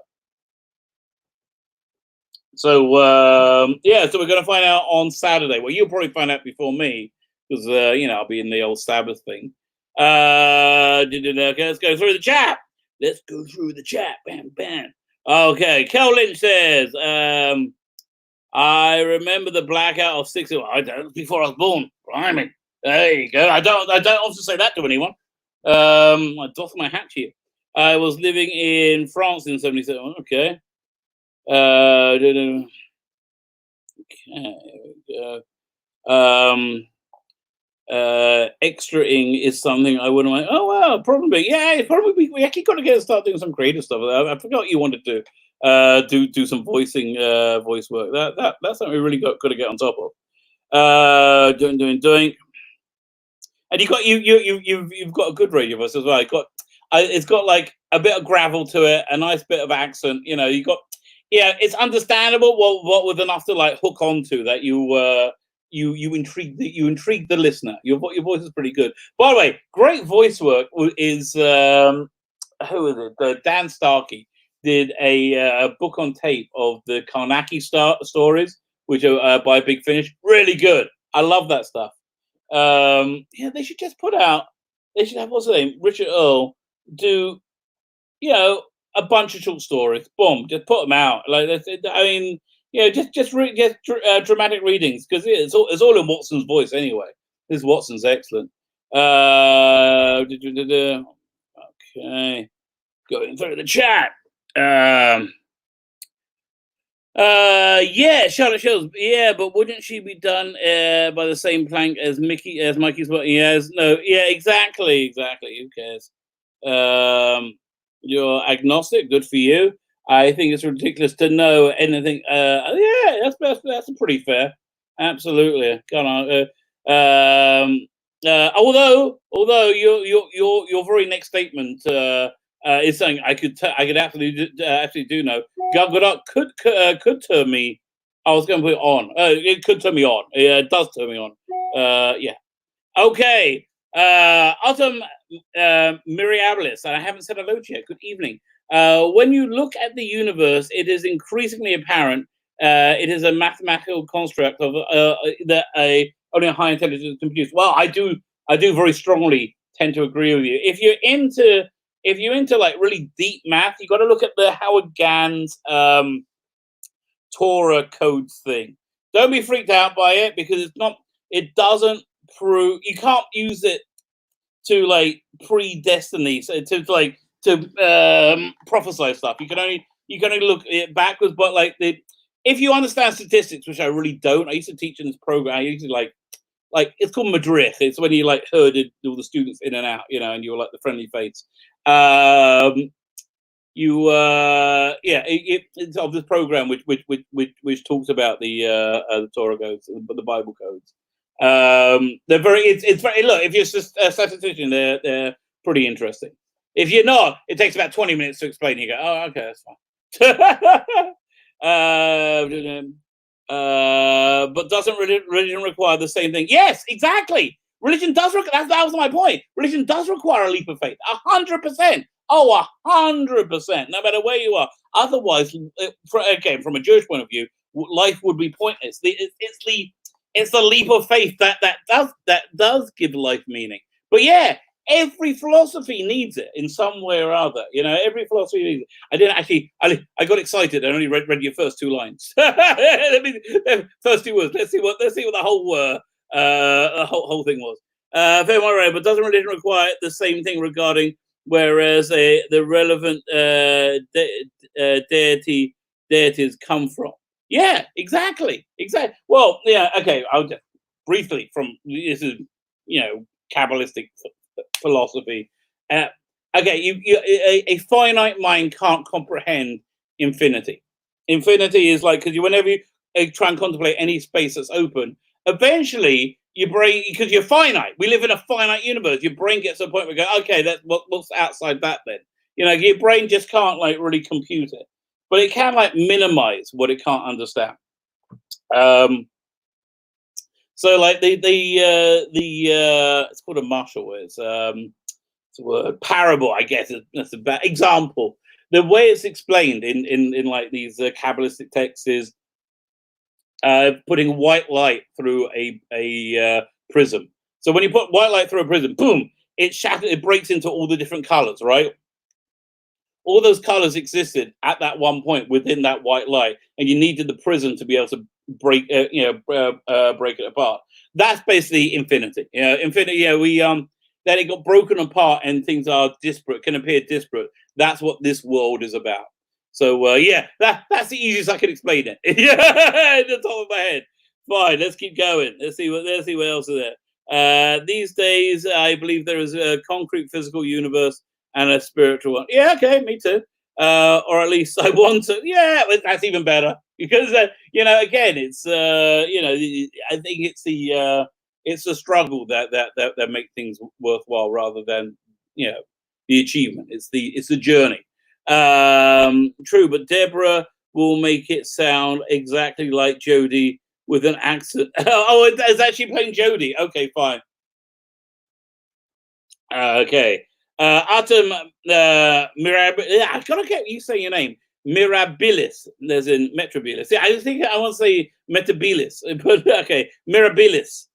So so we're going to find out on Saturday. Well, you'll probably find out before me, because I'll be in the old Sabbath thing. Okay, let's go through the chat. Let's go through the chat. Bam, bam. Okay, Kel Lynch says, I remember the blackout of 6. I don't, before I was born. Blimey. There you go. I don't often say that to anyone. I doff my hat to you. I was living in France in 77. Okay. Okay, extraing is something I wouldn't like. Oh well, probably. Yeah, probably. We actually got to start doing some creative stuff. I forgot you wanted to do some voice work. That's something we really got to get on top of. Doing. And you've got a good radio voice as well. It's got like a bit of gravel to it, a nice bit of accent. You got. Yeah, it's understandable. What with enough to like hook onto that you intrigue the listener. Your voice is pretty good. By the way, great voice work is who is it? Dan Starkey did a book on tape of the Karnaki stories, which are by Big Finish. Really good. I love that stuff. They should just put out. They should have, what's the name? Richard Earl do. A bunch of short stories. Boom, just put them out. Like, I mean, just dramatic readings, because it's all in Watson's voice anyway. This Watson's excellent. Okay, going through the chat. Charlotte Shields. Yeah, but wouldn't she be done by the same plank as Mikey's? Yes, no, yeah, exactly. Who cares? You're agnostic. Good for you. I think it's ridiculous to know anything. That's pretty fair. Absolutely. Go on. Although your very next statement is something I could absolutely do know. Gadot could turn me. I was going to put it on. It could turn me on. Yeah, it does turn me on. Yeah. Okay. Autumn Miriabilis, and I haven't said hello to you yet. Good evening. When you look at the universe, it is increasingly apparent it is a mathematical construct of that only a high intelligence can produce. Well, I do very strongly tend to agree with you. If you're into like really deep math, you got to look at the Howard Gans Torah codes thing. Don't be freaked out by it, because it doesn't prove, you can't use it to like predestiny, so to prophesy stuff. You can only look at it backwards. But like if you understand statistics, which I really don't, I used to teach in this program. I used to like it's called Madrid. It's when you like herded all the students in and out, and you were like the friendly face. It's of this program which talks about the Torah codes, the Bible codes. They're very. It's very. Look, if you're a statistician, they're pretty interesting. If you're not, it takes about 20 minutes to explain. You go, oh, okay, that's fine. But doesn't religion require the same thing? Yes, exactly. Religion does. That was my point. Religion does require a leap of faith. 100%. Oh, 100%. No matter where you are. Otherwise, again, from a Jewish point of view, life would be pointless. It's the leap of faith that does give life meaning. But yeah, every philosophy needs it in some way or other. Every philosophy needs it. I didn't actually. I got excited. I only read your first 2 lines. First 2 words. Let's see what the whole thing was. Very well read, but doesn't religion require the same thing regarding whereas the relevant deities come from? Yeah, exactly. Well, yeah, okay. I'll just briefly from this is Kabbalistic philosophy. Uh, okay, a finite mind can't comprehend infinity. Infinity is like because whenever you try and contemplate any space that's open, eventually your brain, because you're finite. We live in a finite universe. Your brain gets to a point where you go, okay, that's what's outside that then. Your brain just can't like really compute it, but it can like minimize what it can't understand. Um, so like the it's called a martial word. It's a word parable, I guess. That's a bad example. The way it's explained in like these Kabbalistic texts is putting white light through a prism. So when you put white light through a prism, boom, it shatters. It breaks into all the different colors, right? All those colors existed at that one point within that white light, and you needed the prism to be able to break, break it apart. That's basically infinity. Infinity. We that it got broken apart and things are disparate, can appear disparate. That's what this world is about. So yeah, that's the easiest I can explain it. Yeah, at the top of my head. Fine, let's keep going. Let's see what else is there. These days, I believe there is a concrete physical universe and a spiritual one. Yeah, okay, me too. Or at least I want to. Yeah, that's even better because again, it's I think it's the struggle that make things worthwhile rather than the achievement. It's the journey. True, but Deborah will make it sound exactly like Jodie with an accent. Oh, it's actually playing Jodie. Okay, fine. Okay. Atom I gotta get you say your name. Mirabilis. There's in Metrobilis. See, I think I want to say Metabilis, but okay, Mirabilis.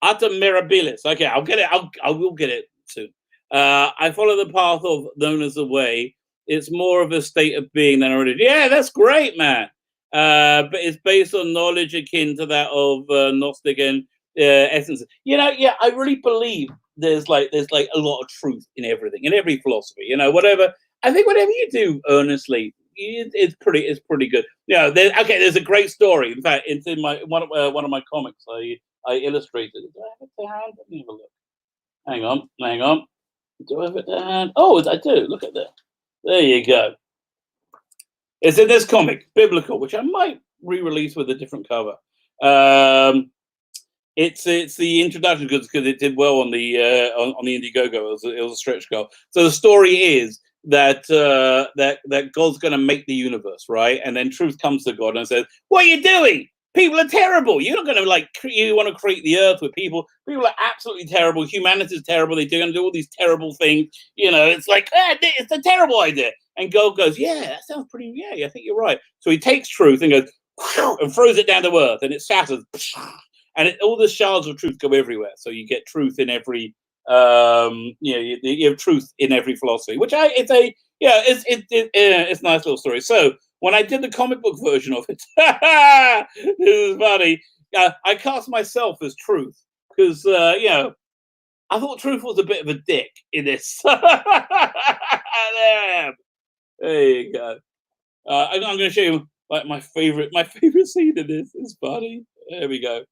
Atom Mirabilis. Okay, I'll get it. I will get it soon. I follow the path of known as the way. It's more of a state of being than a religion. Yeah, that's great, man. But it's based on knowledge akin to that of Gnostic and essence. Yeah, I really believe there's like a lot of truth in everything, in every philosophy. Whatever. I think whatever you do earnestly, it's pretty good. There's a great story. In fact, it's in my one of my comics. I illustrated it. Do I have it to hand? Let me have a look. Hang on. Do I have it to hand? Oh, I do. Look at that. There you go. It's in this comic, Biblical, which I might re-release with a different cover. It's the introduction because it did well on the Indiegogo. It was a stretch goal. So the story is that that God's going to make the universe, right? And then truth comes to God and says, "What are you doing? People are terrible. You're not going to you want to create the earth with people. People are absolutely terrible. Humanity is terrible. They're going to do all these terrible things. It's like it's a terrible idea." And God goes, "Yeah, that sounds pretty. Yeah, I think you're right." So he takes truth and goes and throws it down to earth, and it shatters. And all the shards of truth go everywhere. So you get truth in every, you have truth in every philosophy, which it's a nice little story. So when I did the comic book version of it, this is funny. I cast myself as truth because I thought truth was a bit of a dick in this. There I am. There you go. I'm going to show you like my favorite scene in this. It's funny. There we go.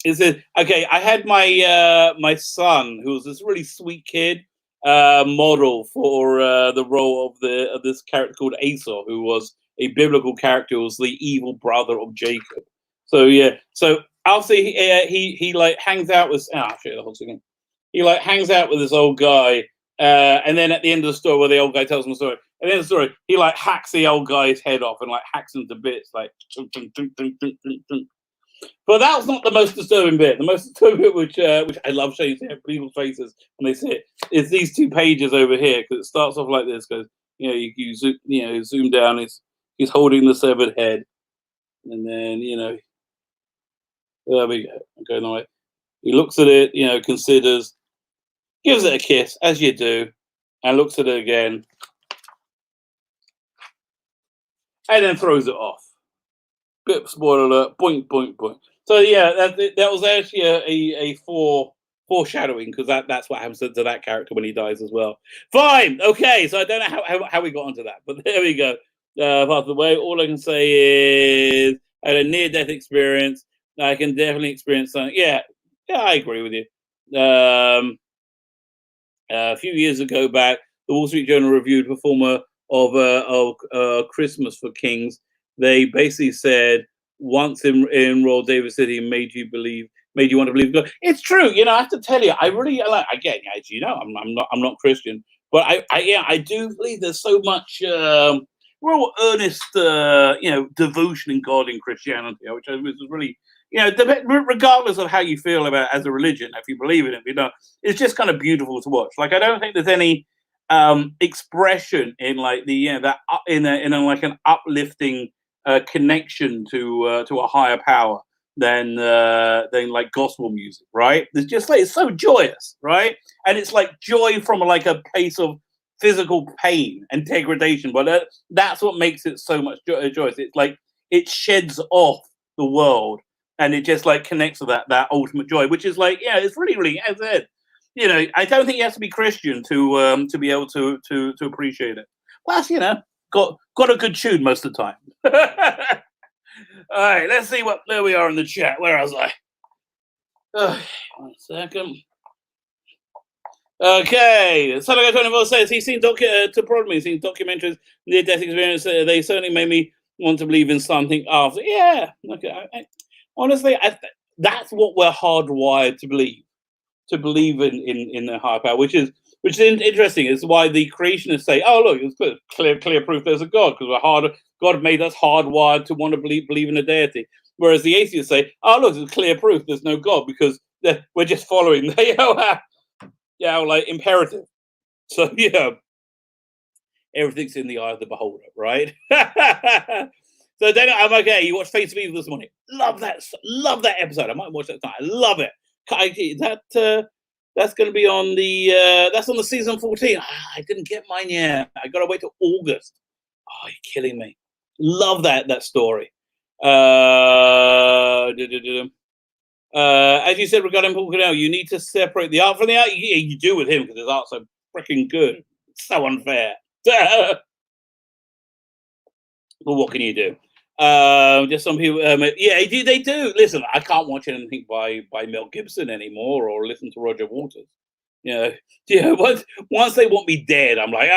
Is it okay? I had my son, who was this really sweet kid, model for the role of this character called Esau, who was a biblical character, who was the evil brother of Jacob. So yeah, so after he like hangs out with I'll show you the whole thing. He like hangs out with this old guy, and then at the end of the story, where the old guy tells him the story, at the end of the story, he like hacks the old guy's head off and like hacks him to bits, like. But that was not the most disturbing bit. The most disturbing bit, which I love showing people's faces when they see it, is these two pages over here because it starts off like this. Because you zoom down. He's holding the severed head, and then there we go. Okay, no way. He looks at it, considers, gives it a kiss as you do, and looks at it again, and then throws it off. Bit spoiler alert. Boink, boink, boink. So yeah, that was actually a foreshadowing because that's what happens to that character when he dies as well. Fine, okay. So I don't know how we got onto that, but there we go. passed away. All I can say is I had a near-death experience. I can definitely experience something. Yeah, I agree with you. A few years ago back, the Wall Street Journal reviewed performer of Christmas for Kings. They basically said once in Royal David City made you want to believe God. It's true, I have to tell you, I really like. Again, as you know, I'm not Christian, but I do believe there's so much real earnest devotion in God in Christianity, which is really regardless of how you feel about it as a religion, if you believe in it, it's just kind of beautiful to watch. Like I don't think there's any expression in like that in a like an uplifting connection to a higher power than like gospel music, right? It's just like it's so joyous, right? And it's like joy from like a place of physical pain and degradation, but that's what makes it so much joyous. It's like it sheds off the world and it just like connects to that ultimate joy, which is like it's really, as I said, I don't think you have to be Christian to be able to appreciate it. Plus, got a good tune most of the time. All right, let's see what there we are in the chat. Where was I? 1 second. Okay, Salago 24 says he's seen documentaries, near-death experience. They certainly made me want to believe in something after. Yeah, okay. Honestly, that's what we're hardwired to believe in the higher power, which is interesting. It's why the creationists say, "Oh, look, it's clear proof there's a God," because God made us hardwired to want to believe in a deity. Whereas the atheists say, "Oh, look, it's clear proof there's no God because we're just following the like imperative." So everything's in the eye of the beholder, right? So then I'm okay. You watched Face of Evil this morning. Love that episode. I might watch that tonight. I love it. That's going to be on the that's on the season 14. I didn't get mine yet. I got to wait till August. Oh, you're killing me. Love that story. As you said regarding Paul Cornell, you need to separate the art from the art. You do with him because his art's so freaking good. It's so unfair. But what can you do? Just some people, they do. Listen, I can't watch anything by Mel Gibson anymore, or listen to Roger Waters. Once they want me dead, I'm like,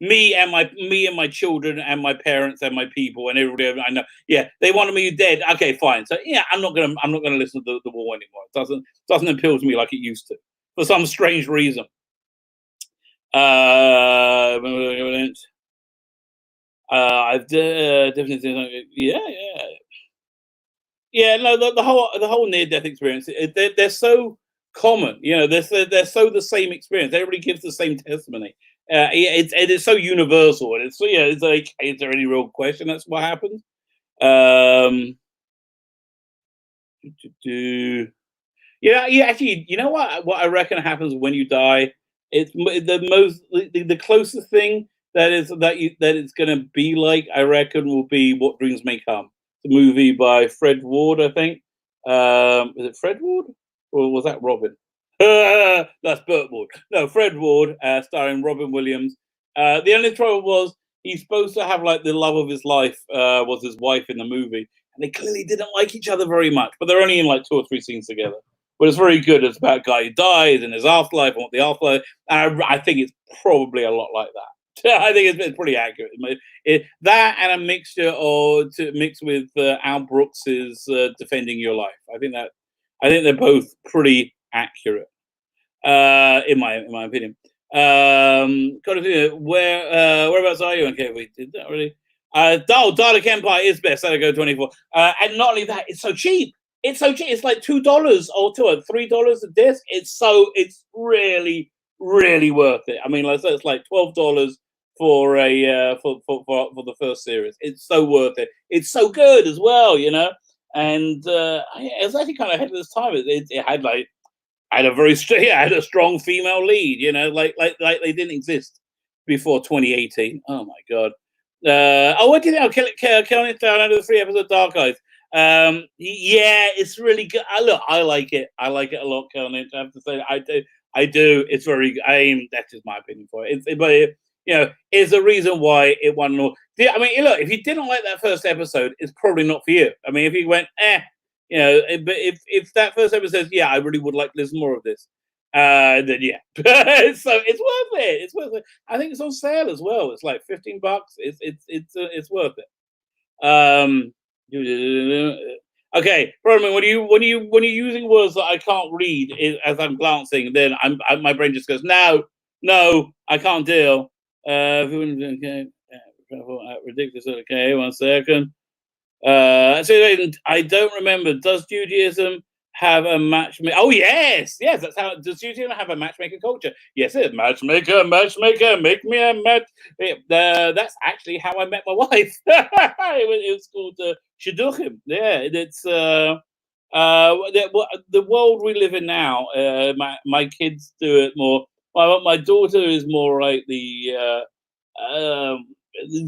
me and my children and my parents and my people and everybody I know. Yeah, they wanted me dead. Okay, fine. So I'm not gonna listen to the war anymore. It doesn't appeal to me like it used to for some strange reason. I've definitely no, the whole near death experience. They're so common, they're so the same experience. Everybody gives the same testimony. It's so universal, and it's like, is there any real question? That's what happens. Actually, you know what I reckon happens when you die. It's the closest thing that it's going to be like, I reckon, will be What Dreams May Come, the movie by Fred Ward, I think. Is it Fred Ward or was that Robin? That's Burt Ward. No, Fred Ward, starring Robin Williams. The only trouble was he's supposed to have like the love of his life was his wife in the movie, and they clearly didn't like each other very much. But they're only in like 2 or 3 scenes together. But it's very good. It's about a guy who dies and his afterlife and what the afterlife. I think it's probably a lot like that. I think it's pretty accurate. That and a mixture mixed with Al Brooks's Defending Your Life. I think they're both pretty accurate, in my opinion. Whereabouts are you? Okay, we did that already. Dalek Empire is best. That'll go 24. And not only that, it's so cheap. It's so cheap. It's like $2 or $3 a disc. It's really, really worth it. I mean, like I said, it's like $12 for for the first series. It's so worth it. It's so good as well, And it was actually kind of ahead of this time. It had like had a strong female lead, like they didn't exist before 2018. Oh my god. What did you know? Killing It Down under the 3 episodes of Dark Eyes. It's really good. I like it. I like it a lot, Killing It. I have to say, I do. It's very good. That's just my opinion for it. But is the reason why it won. I mean, look, if you didn't like that first episode, it's probably not for you. I mean, if you went, but if that first episode says, yeah, I really would like to listen more of this, then yeah. So it's worth it. It's worth it. I think it's on sale as well. It's like $15. It's worth it. Okay, Roman, when you're using words that I can't read as I'm glancing, then my brain just goes, no, I can't deal. Okay, ridiculous. Okay, 1 second. So I don't remember. Does Judaism have a matchmaker? Oh yes, that's how. Does Judaism have a matchmaker culture? Yes, it is. Matchmaker, make me a match. That's actually how I met my wife. It was called Shidduchim. Yeah, it's the world we live in now. My kids do it more. My daughter is more like the.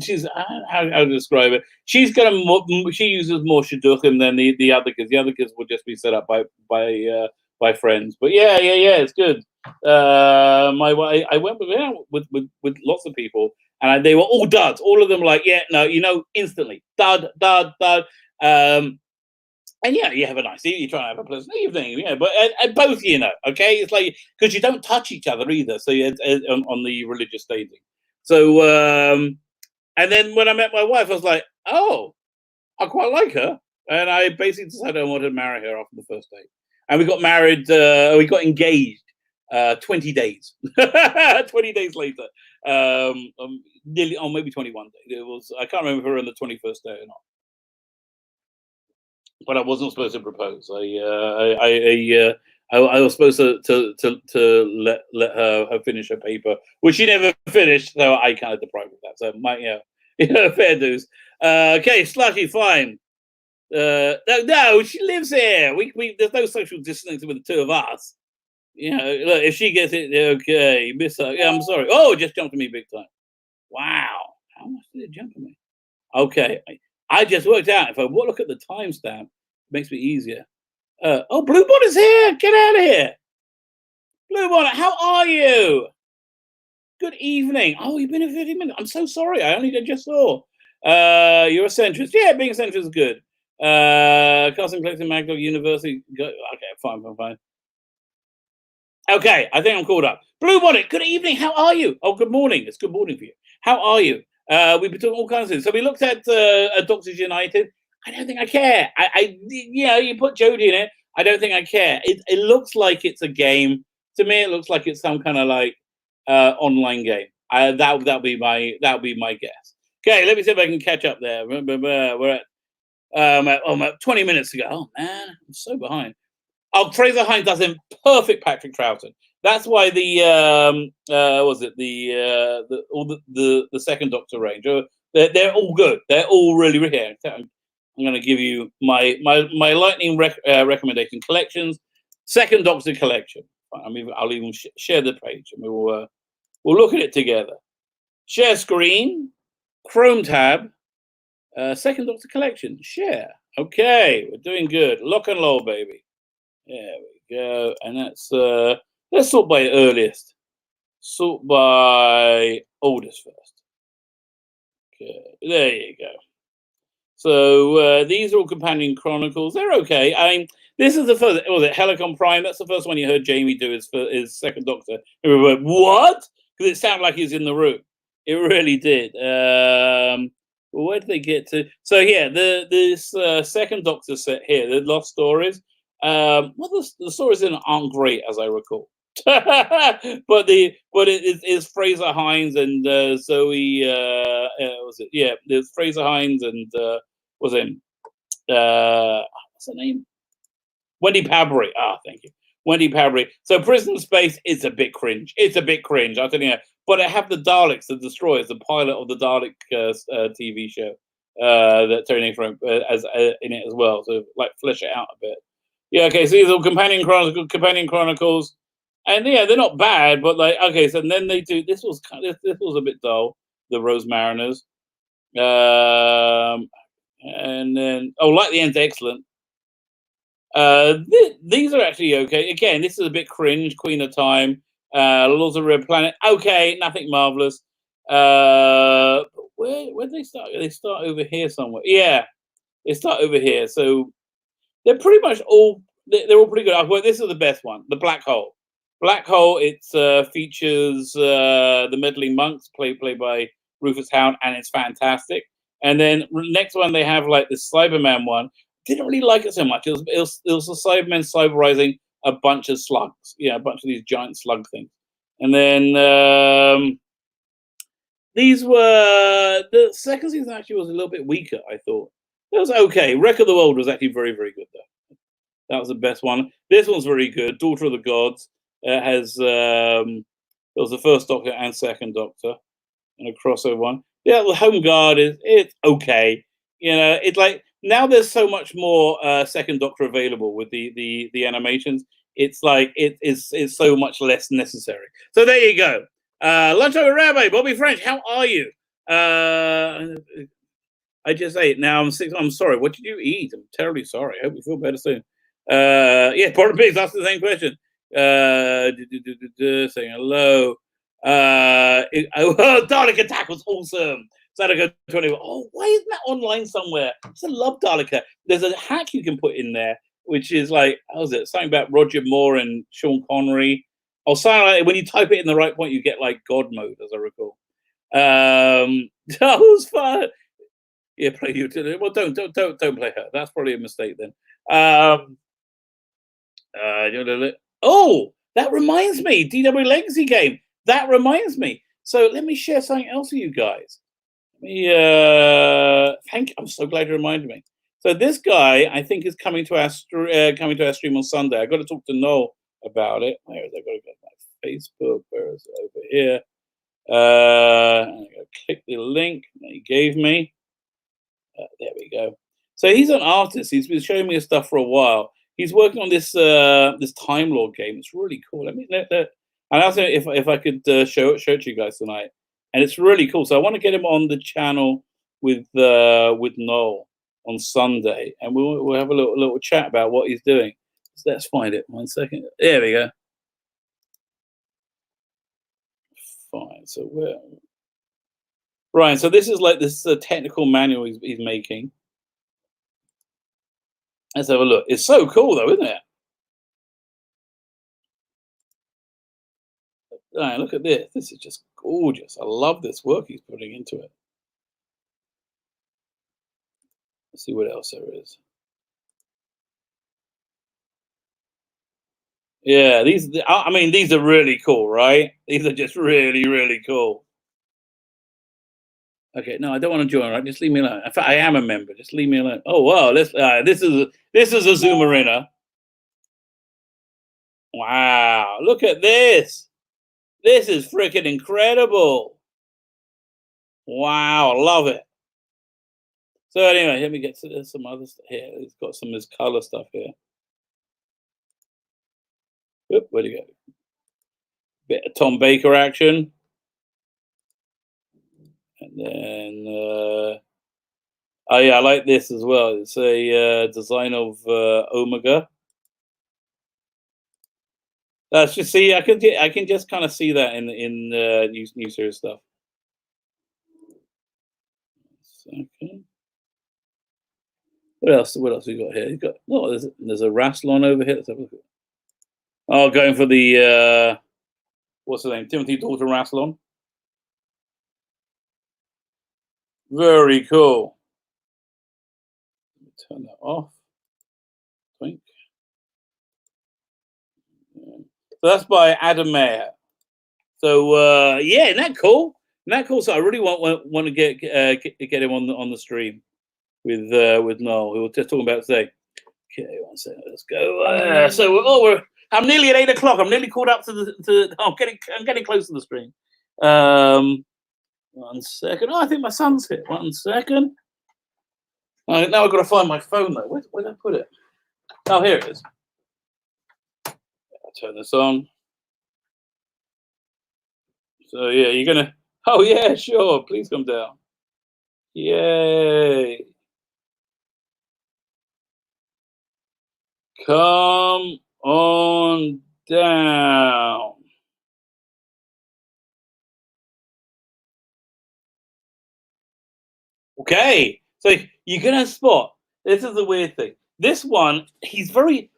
She's how to describe it. She uses more shidduchim than the other kids. The other kids will just be set up by friends. But yeah, it's good. I went with lots of people, and they were all duds. All of them like, instantly dud. And yeah, you have a nice evening. You try and have a pleasant evening, But both, okay, it's like because you don't touch each other either. So on the religious dating. So and then when I met my wife, I was like, oh, I quite like her, and I basically decided I wanted to marry her after the first date. And we got married. We got engaged 20 days. 20 days later, nearly, maybe 21 days. It was. I can't remember if we were on the 21st day or not. But I wasn't supposed to propose. I was supposed to let her finish her paper, which she never finished. So I kind of deprived of that. So fair dues. Okay, Slushy, fine. No, she lives here. We there's no social distancing with the two of us. Look, if she gets it, okay, miss her. Yeah, I'm sorry. Oh, it just jumped at me big time. Wow, how much did it jump at me? Okay. I just worked out if I look at the timestamp, it makes me easier. Blue Bonnet's here. Get out of here. Blue Bonnet, how are you? Good evening. Oh, you've been here 50 minutes. I'm so sorry. I only just saw. You're a centrist. Yeah, being a centrist is good. Casting collecting Magdalene University. Okay, fine. Okay, I think I'm called up. Blue Bonnet, good evening. How are you? Oh, good morning. It's good morning for you. How are you? We've been talking all kinds of things. So we looked at Doctors United. I don't think I care. You put Jodie in it. I don't think I care. It looks like it's a game. To me, it looks like it's some kind of like online game. That'll be my guess. Okay, let me see if I can catch up there. We're at 20 minutes ago. Oh man, I'm so behind. Oh, Fraser Hines does in perfect Patrick Troughton. That's why the second Doctor range. They're all good. They're all really here. I'm going to give you my lightning recommendation collections. Second Doctor collection. I'll even share the page and we'll look at it together. Share screen. Chrome tab. Second Doctor collection. Share. Okay, we're doing good. Lock and load, baby. There we go. And that's let's sort by earliest. Sort by oldest first. Okay, there you go. So these are all companion chronicles. They're okay. I mean, this is the first. Was it Helicon Prime? That's the first one you heard Jamie do his second Doctor. And we went, what? Because it sounded like he was in the room. It really did. Where did they get to? So yeah, this second Doctor set here, the Lost Stories. The stories in aren't great as I recall, but it is Fraser Hines and Zoe. Was it? Yeah, there's Fraser Hines and what's her name? Wendy Pabry. Thank you, Wendy Pabry. So Prison Space is a bit cringe. It's a bit cringe. I tell you. But I have the Daleks, the Destroyers, the pilot of the Dalek TV show that Tony Frank as in it as well. So like flesh it out a bit. Yeah, okay, so these are companion chronicles, and yeah, they're not bad, but like, okay, so then they do. This was a bit dull. The Rose Mariners, and then Light the End's excellent. These are actually okay. Again, this is a bit cringe. Queen of Time, Laws of Red Planet. Okay, nothing marvelous. Where do they start? They start over here somewhere. Yeah, they start over here. So they're pretty much all they're all pretty good. Well, this is the best one, the Black Hole. Black Hole. It features the meddling monks, played by Rufus Hound, and it's fantastic. And then next one they have like the Cyberman one. Didn't really like it so much. It was the Cybermen cyberizing a bunch of slugs. Yeah, a bunch of these giant slug things. And then these were the second season actually was a little bit weaker. I thought it was okay. Wreck of the World was actually very very good though. That was the best one. This one's very good. Daughter of the Gods has it was the first Doctor and second Doctor and a crossover one. Yeah, the Home Guard it's okay. You know, it's like now there's so much more second Doctor available with the animations. It's like it's so much less necessary. So there you go. Lunch over Rabbi, Bobby French. How are you? I just ate. Now I'm sick. I'm sorry. What did you eat? I'm terribly sorry. I hope you feel better soon. Yeah, Porter Pigs asked the same question. Saying hello. Dalek Attack was awesome. Sadaka 20. Oh, why isn't that online somewhere? I love Dalek. There's a hack you can put in there, which is like, how's it? Something about Roger Moore and Sean Connery. Or something like when you type it in the right point, you get like God mode, as I recall. That was fun. Yeah, play you. Well, don't play her. That's probably a mistake then. Oh, that reminds me, DW Legacy game. That reminds me. So let me share something else with you guys. Thank you. I'm so glad you reminded me. So this guy, I think, is coming to our stream on Sunday. I got to talk to Noel about it. Where is it? I got to go to my Facebook. Where is it? Over here. I'm going to click the link that he gave me. There we go. So he's an artist. He's been showing me his stuff for a while. He's working on this this Time Lord game. It's really cool. And I was if I could show it to you guys tonight, and it's really cool. So I want to get him on the channel with Noel on Sunday, and we'll have a little chat about what he's doing. So let's find it. 1 second. There we go. Fine. So where? Right. So this is like this technical manual he's making. Let's have a look. It's so cool, though, isn't it? Right, look at this. This is just gorgeous. I love this work he's putting into it. Let's see what else there is. Yeah, I mean, these are really cool, right? These are just really, really cool. Okay, no, I don't want to join. Right, just leave me alone. In fact, I am a member. Just leave me alone. Oh wow, this is a Zoomerina. Wow, look at this. This is freaking incredible. Wow, I love it. So anyway, let me get to some other stuff here. He's got some of his color stuff here. Oop, where'd he go? Bit of Tom Baker action. And then, oh yeah, I like this as well. It's a design of Omega. That's just see, I can just kind of see that in new series stuff. Okay. What else? What else we got here? You got there's a Rassilon over here. Let's have a look. Oh, going for the what's the name? Timothy Dalton Rassilon. Very cool. Turn that off. Twink. Yeah. So that's by Adam Mayer. So yeah, isn't that cool? Isn't that cool? So I really want to get him on the stream with Noel. We were just talking about today. Okay, 1 second. Let's go. So I'm nearly at 8 o'clock. I'm nearly caught up to the. I'm getting close to the stream. 1 second. Oh, I think my son's here. 1 second. Now I've got to find my phone though. Where did I put it? Oh, here it is. I'll turn this on. So yeah, you're gonna. Oh yeah, sure. Please come down. Yay! Come on down. Okay, so you're gonna spot. This is the weird thing. This one, he's very,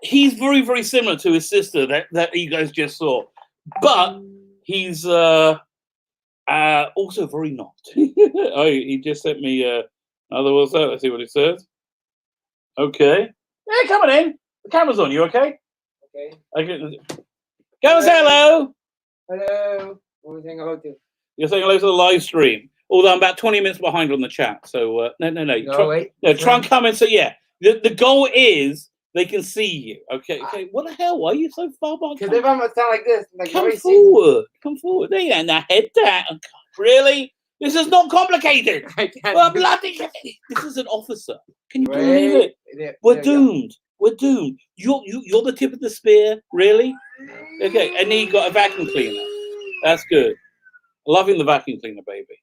very similar to his sister that you guys just saw, but he's also very not. Oh, he just sent me another WhatsApp. Let's see what it says. Okay, yeah, coming in. The camera's on. You okay? Okay. Go and say hello. Hello. What are you saying hello to? You're saying hello to the live stream. Although I'm about 20 minutes behind on the chat, so no. Wait. No, try and come in. So yeah, the goal is they can see you. Okay. What the hell? Why are you so far behind? Because if I'm gonna sound like this, like Come forward. There you go. Now head down. Oh, God, really? This is not complicated. I can't. Well, bloody. This is an officer. Can you believe it? We're doomed. We're doomed. You're the tip of the spear. Really? Okay. And then you got a vacuum cleaner. That's good. Loving the vacuum cleaner, baby.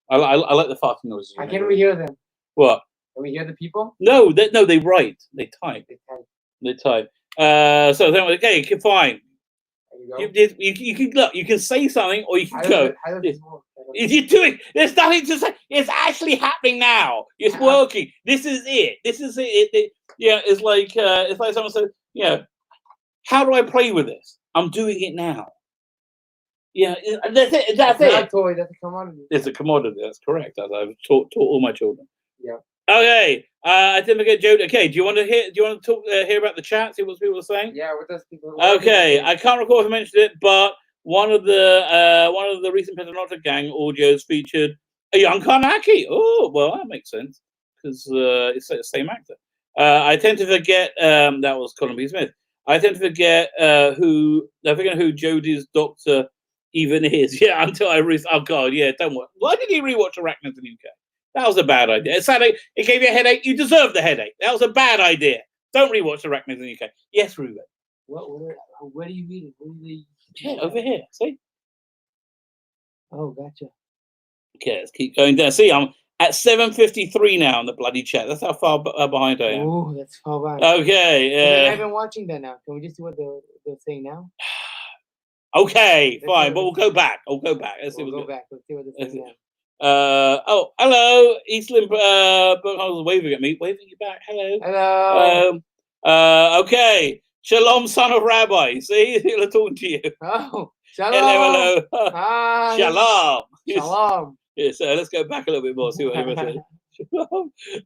I like the farting noises. Can we hear them? What? Can we hear the people? No, they write. They type. So then, okay, fine. There you go. You can look. You can say something, or you can go. Is You're doing. There's nothing to say. It's actually happening now. It's working. This is it. Yeah. It's like someone said. Yeah. How do I play with this? I'm doing it now. Yeah, that's it. That's it. Not a toy, that's a commodity. It's a commodity. That's correct. As I've taught all my children. Yeah. Okay. I didn't forget Joe. Okay. Do you want to talk? Hear about the chat? See what people are saying? Yeah. What does people? Okay. I can't recall if I mentioned it, but one of the recent Petronotic Gang audios featured a young Karnaki. Oh, well, that makes sense because it's the same actor. I tend to forget that was Colin B. Smith. I tend to forget who Jodie's doctor even is. Yeah, until I oh God, yeah, don't worry. Why did you rewatch Arachnids in the UK? That was a bad idea. It's sad it gave you a headache. You deserve the headache. That was a bad idea. Don't rewatch Arachnids in the UK. Yes, Ruben. Where do you read it? Where do they... Yeah, over here. See? Oh, gotcha. Okay, let's keep going down. See, I'm at 7:53 now on the bloody chat. That's how far behind I am. Oh, that's far back. Okay. I've been watching that now. Can we just see what they're saying now? Okay, fine, but we'll go back. Let's see We'll go back. Let's see what they're saying now. Oh, hello, Eastland. Bernhard's waving at me. Waving you back. Hello. Hello. Okay. Shalom, son of Rabbi. See, they're talking to you. Oh, shalom. Hello. Hi. Shalom. Shalom. Yeah, so let's go back a little bit more. See what everyone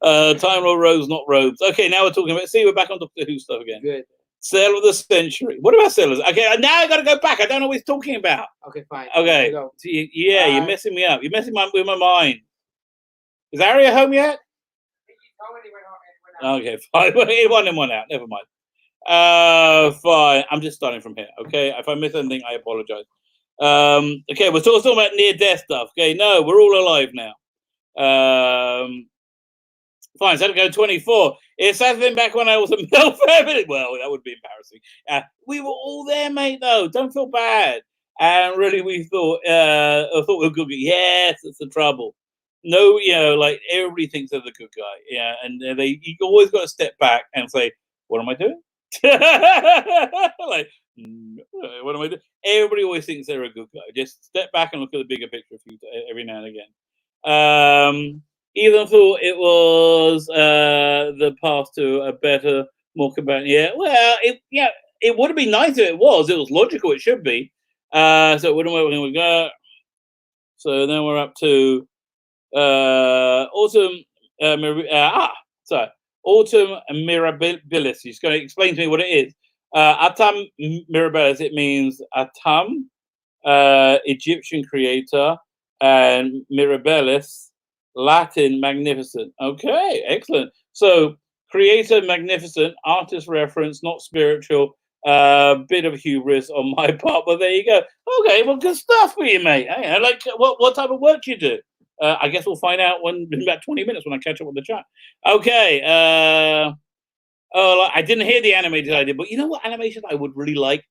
says. Time Lord robes, not robes. Okay, now we're talking about. See, we're back on Doctor Who stuff again. Good. Sale of the century. What about sailors? Okay, now I got to go back. I don't know what he's talking about. Okay, fine. Okay. Yeah, you're messing me up. You're messing with my mind. Is Aria home yet? Okay, fine. One in, one out. Never mind. Fine. I'm just starting from here. Okay. If I miss anything, I apologize. Okay, we're still talking about near-death stuff. Okay, no, we're all alive now. Fine, so I'll go 24. It's something back when I was a male feminine. Well, that would be embarrassing. We were all there, mate, though. Don't feel bad. And really, we thought we were good. Yes, it's the trouble. No, like everybody thinks they're the good guy. Yeah, and you always got to step back and say, what am I doing? Like, what am I doing? Everybody always thinks they're a good guy. Just step back and look at the bigger picture every now and again. Even thought it was the path to a better, more combatant. Yeah, well, it would have been nice if it was. It was logical. It should be. So it wouldn't work when we go. So then we're up to autumn. Autumn mirabilis. She's going to explain to me what it is. Atam mirabilis. It means Atam, Egyptian creator, and mirabilis, Latin magnificent. Okay, excellent. So creator magnificent, artist reference, not spiritual. Bit of hubris on my part, but there you go. Okay, well, good stuff for you, mate. Like, what type of work do you do? I guess we'll find out in about 20 minutes when I catch up with the chat. Okay. I didn't hear the animated idea, but you know what animation I would really like?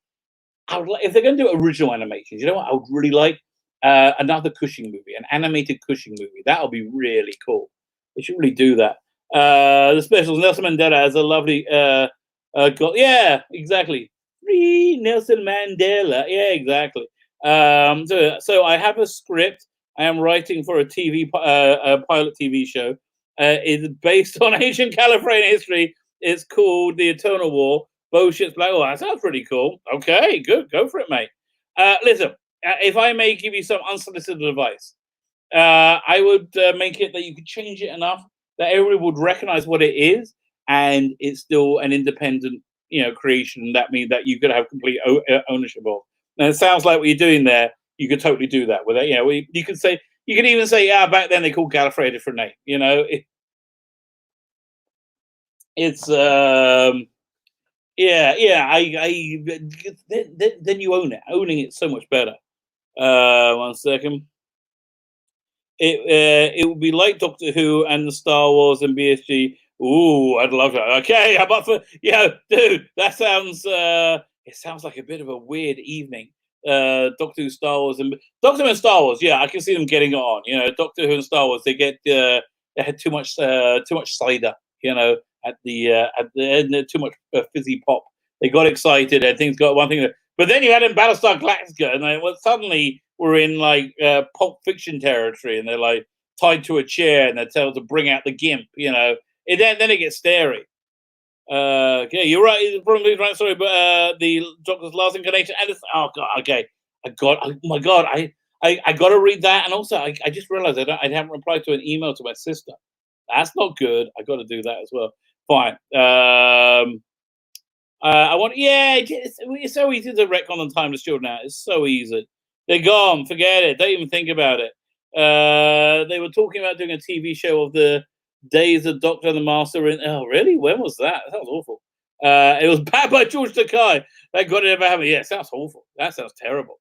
I would like, if they're going to do original animations, you know what I would really like? Another Cushing movie, an animated Cushing movie. That would be really cool. They should really do that. The specials, Nelson Mandela has a lovely yeah, exactly. Free Nelson Mandela. Yeah, exactly. So I have a script I am writing for a pilot TV show. It's based on ancient Califrayan history. It's called The Eternal War. Both ships black. Oh, that sounds pretty cool. Okay, good. Go for it, mate. Listen, if I may give you some unsolicited advice, I would make it that you could change it enough that everybody would recognize what it is, and it's still an independent, creation. That means that you could have complete ownership of. And it sounds like what you're doing there. You could totally do that with it. You could say, you could even say, yeah, back then they called Gallifrey a different name. It's then you own it. Owning it's so much better. 1 second. It would be like Doctor Who and the Star Wars and BSG. Ooh, I'd love that. Okay, how about dude? That sounds. It sounds like a bit of a weird evening. Doctor Who, Star Wars, and Doctor Who and Star Wars. Yeah, I can see them getting on. Doctor Who and Star Wars. They had too much cider. At the end, too much fizzy pop. They got excited and things got one thing. But then you had in Battlestar Galactica, and suddenly we're in like Pulp Fiction territory, and they're like tied to a chair, and they're told to bring out the gimp. Then it gets scary. Okay, you're right. Probably right. Sorry, but the Doctor's last incarnation. And oh god. Okay, oh my god. I got to read that, and also I just realized I haven't replied to an email to my sister. That's not good. I got to do that as well. Fine. I want. Yeah, it's so easy to retcon on Timeless Children now. It's so easy. They're gone. Forget it. Don't even think about it. They were talking about doing a TV show of the Days of Doctor and the Master. Oh, really? When was that? That sounds awful. It was bad by George Takei. Thank God it never happened. Yeah, it sounds awful. That sounds terrible.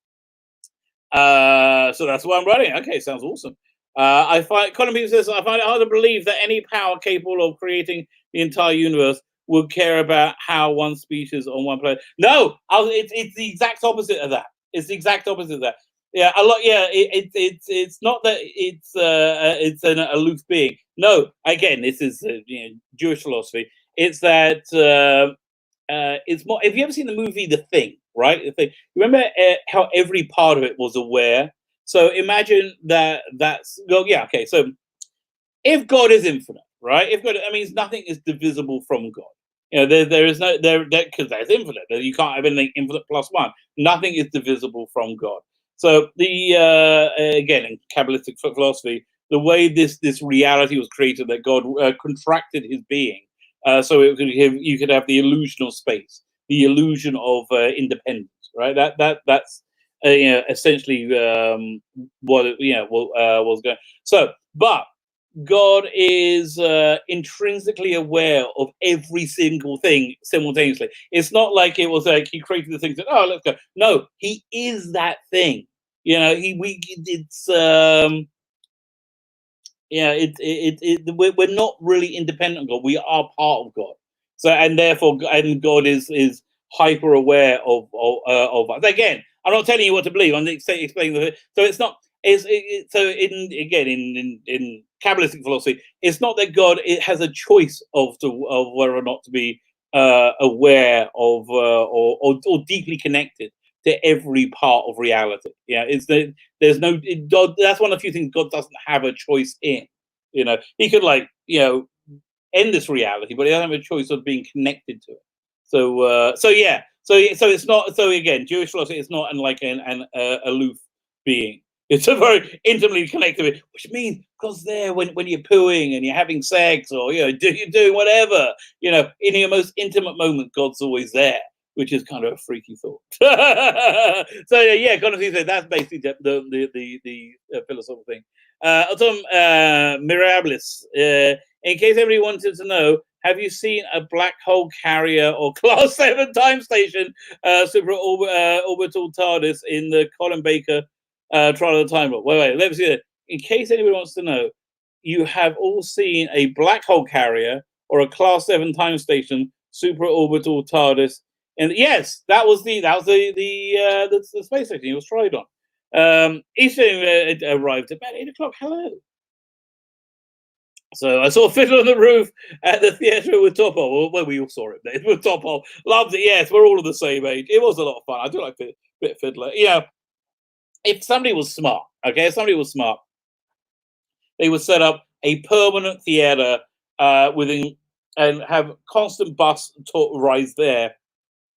So that's what I'm writing. Okay, sounds awesome. Colin Peter says, I find it hard to believe that any power capable of creating the entire universe would care about how one species on one planet. No, it's the exact opposite of that. It's the exact opposite of that. Yeah, a lot. Yeah, it's not that it's an aloof being. No, again, this is Jewish philosophy. It's that it's more. Have you ever seen the movie The Thing? Right, The Thing. Remember how every part of it was aware. So imagine that's yeah, okay. So if God is infinite, right? If God, I mean, nothing is divisible from God. There is no because there's infinite. You can't have anything infinite plus one. Nothing is divisible from God. So the again in Kabbalistic philosophy, the way this reality was created, that God contracted His being, so you could have the illusion of space, the illusion of independence, right? That's essentially what was going. So, but God is intrinsically aware of every single thing simultaneously. It's not like it was like He created the things that let's go. No, He is that thing. We're not really independent of God. We are part of God. So and therefore, and God is hyper aware of us. Again, I'm not telling you what to believe. I'm explaining the. So it's not. So in Kabbalistic philosophy, it's not that God has a choice of whether or not to be aware of or deeply connected to every part of reality. Yeah, there's no God. That's one of the few things God doesn't have a choice in. He could end this reality, but he doesn't have a choice of being connected to it. So it's not. So again, Jewish philosophy is not an aloof being. It's a very intimately connected, which means because when you're pooing and you're having sex or you're doing whatever, in your most intimate moment, God's always there, which is kind of a freaky thought. So yeah, kind of thing. That's basically the philosophical thing. Autumn Mirabilis. In case anybody wanted to know, have you seen a black hole carrier or Class 7 time station super orbital TARDIS in the Colin Baker Trial of the Time Lord? Wait, let me see that. In case anybody wants to know, you have all seen a black hole carrier or a Class 7 time station super orbital TARDIS. And yes, that was the space station he was tried on. Eastern arrived about 8 o'clock. Hello. So I saw Fiddler on the Roof at the theatre with Topol. Well, we all saw it there with Topol. Loved it. Yes, we're all of the same age. It was a lot of fun. I do like a bit Fiddler. If somebody was smart, okay, if somebody was smart, they would set up a permanent theater within and have constant bus rides there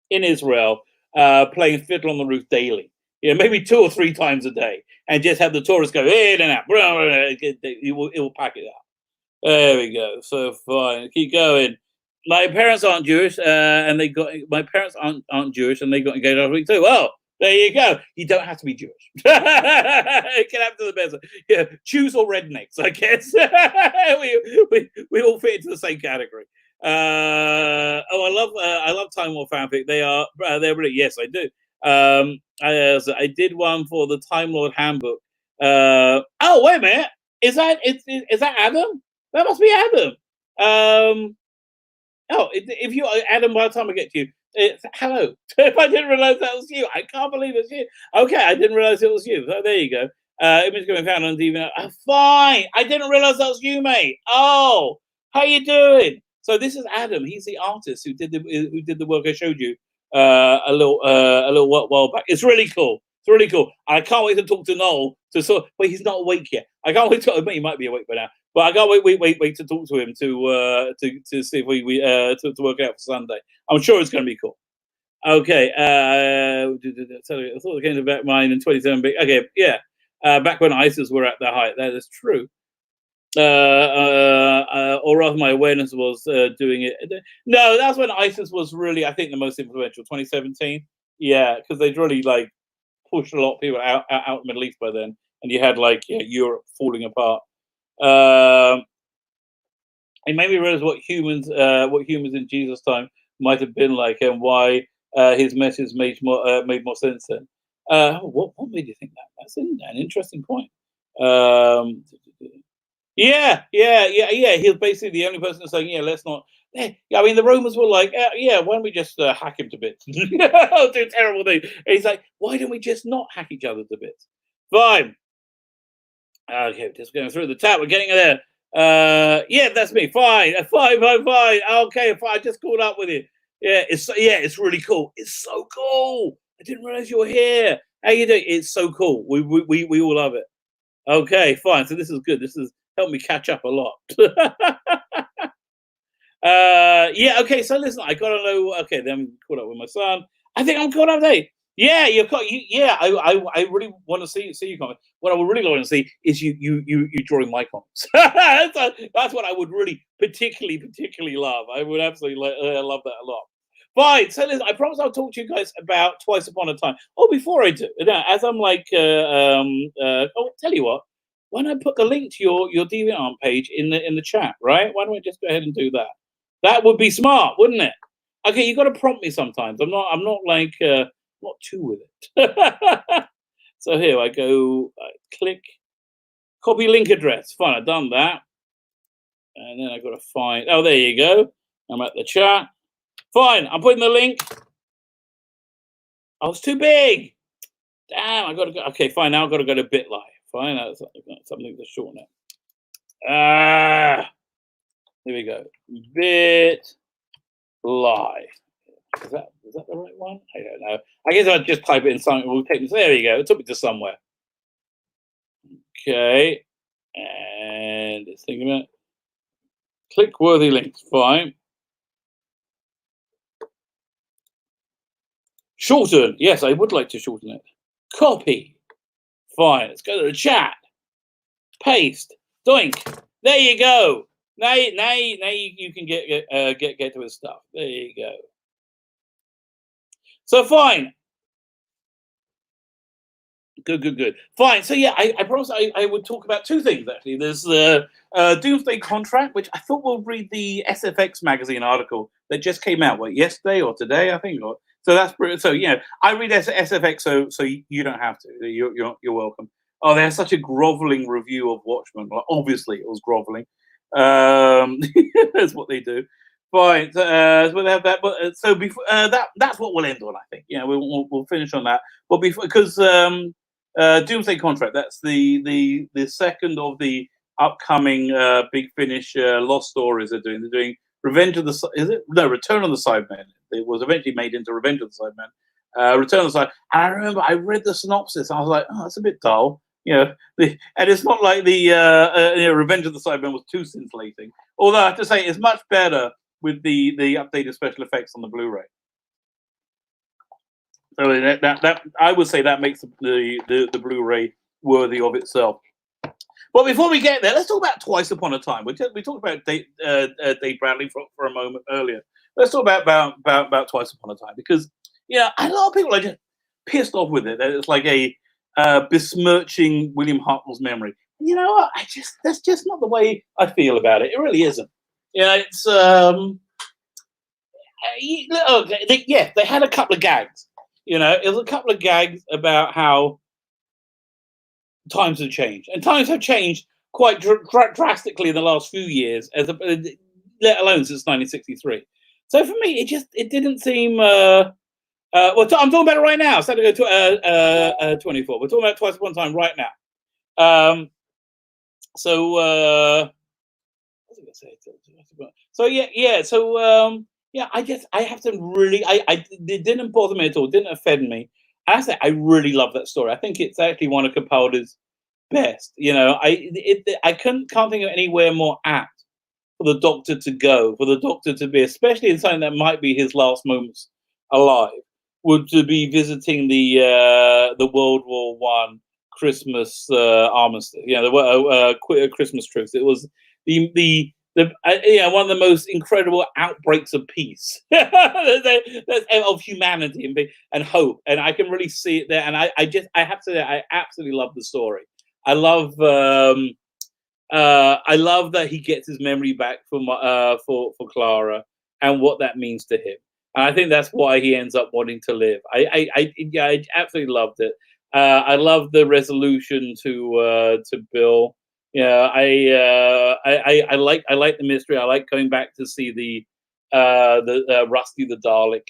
in Israel, playing Fiddler on the Roof daily. Maybe 2 or 3 times a day, and just have the tourists go in and out. It will pack it up. There we go. So fine. Keep going. My parents aren't Jewish, and they got my parents aren't Jewish, and they got engaged last week too. Well, there you go. You don't have to be Jewish. It can happen to the best. Yeah, Jews or rednecks, I guess. we all fit into the same category. I love Time War fanfic. They're really, yes, I do. I did one for the Time Lord Handbook. Oh, wait a minute. Is that Adam? That must be Adam. If you Adam, by the time I get to you, hello. If I didn't realize that was you, I can't believe it's you. Okay, I didn't realize it was you. So there you go. Image going found on DVR. Fine. I didn't realize that was you, mate. Oh, how you doing? So this is Adam. He's the artist who did the work I showed you a little while back. It's really cool. It's really cool. I can't wait to talk to Noel. But he's not awake yet. I can't wait to. He might be awake by now. But I can't wait to talk to him to see if we to work out for Sunday. I'm sure it's going to be cool. Okay. I thought it came back mine in 27 bit. Okay, yeah. Back when ISIS were at their height. That is true. Or rather, my awareness was doing it. No, that's when ISIS was really, I think, the most influential. 2017. Yeah, because they'd really like pushed a lot of people out of the Middle East by then, and you had like Europe falling apart. It made me realize what humans in Jesus' time might have been like, and why his message made more sense then. What made you think that? That's an interesting point. Yeah. He was basically the only person saying, let's not. I mean, the Romans were like, why don't we just hack him to bits? Do a terrible thing. And he's like, why don't we just not hack each other to bits? Fine. Okay, just going through the chat. We're getting there. That's me. Fine. Fine. Okay, fine. I just caught up with you. It's really cool. It's so cool. I didn't realize you were here. How you doing? It's so cool. We all love it. Okay, fine. So this is good. This has helped me catch up a lot. Okay. So listen, I gotta know. Okay, then I'm caught up with my son. I think I'm caught up there. Yeah, you're caught. I really want to see you comment. What I would really want to see is you drawing my comics. That's what I would really particularly love. I would absolutely love that a lot. Fine. So listen, I promise I'll talk to you guys about Twice Upon a Time. Oh, before I do, as I'm like, tell you what. Why don't I put the link to your DeviantArt page in the chat, right? Why don't I just go ahead and do that? That would be smart, wouldn't it? Okay, you got to prompt me sometimes. I'm not like not too with it. So here I go. I click copy link address. Fine, I've done that, and then I got to find. Oh, there you go. I'm at the chat. Fine, I'm putting the link. Oh, it's too big. Damn, I got to go. Okay, fine. Now I've got to go to BitLive. Fine, that's something to shorten it. Here we go. BitLive. Is that the right one? I don't know. I guess I'll just type it in something. We'll take this. There we go. It took me to somewhere. Okay. And let's think about it. Click worthy links. Fine. Shorten. Yes, I would like to shorten it. Copy. Fine. Let's go to the chat. Paste. Doink. There you go. Now you can get to his stuff. There you go. So fine. Good. Fine. So yeah, I promise I would talk about two things actually. There's the Doomsday contract, which I thought we'll read the SFX magazine article that just came out yesterday or today, I think. So that's so I read SFX, so you don't have to. You're welcome. Oh, they have such a groveling review of Watchmen. Well, obviously it was groveling. That's what they do. Fine. So they have that. But so before that's what we'll end on. I think. We'll finish on that. But because Doomsday contract. That's the second of the upcoming Big Finish Lost stories they're doing. They're doing Revenge of the Return of the Sidemen. It was eventually made into Revenge of the Sidemen. Return of the Side. And I remember I read the synopsis. And I was like, oh, that's a bit dull. You know, and it's not like the Revenge of the Cybermen was too scintillating. Although I have to say, it's much better with the updated special effects on the Blu-ray. So that I would say that makes the Blu-ray worthy of itself. But before we get there, let's talk about Twice Upon a Time. We talked about Dave Bradley for a moment earlier. Let's talk about Twice Upon a Time, because a lot of people are just pissed off with it. It's like a besmirching William Hartnell's memory. You know what? That's just not the way I feel about it. It really isn't. It's they had a couple of gags. It was a couple of gags about how times have changed, and times have changed quite drastically in the last few years, let alone since 1963. So for me, it didn't seem. Well, I'm talking about it right now. So to go to 24. We're talking about Twice Upon a Time right now. So what was I going to say? So yeah. So I have to really. It didn't bother me at all. It didn't offend me. I say I really love that story. I think it's actually one of Capaldi's best. I can't think of anywhere more apt for the Doctor to go, for the Doctor to be, especially in something that might be his last moments alive, would to be visiting the World War One Christmas armistice. The Christmas truce. It was one of the most incredible outbreaks of peace of humanity and hope, and I can really see it there. And I have to say, I absolutely love the story. I love that he gets his memory back for Clara and what that means to him. And I think that's why he ends up wanting to live. I absolutely loved it. I love the resolution to Bill. I like the mystery. I like going back to see the Rusty the Dalek.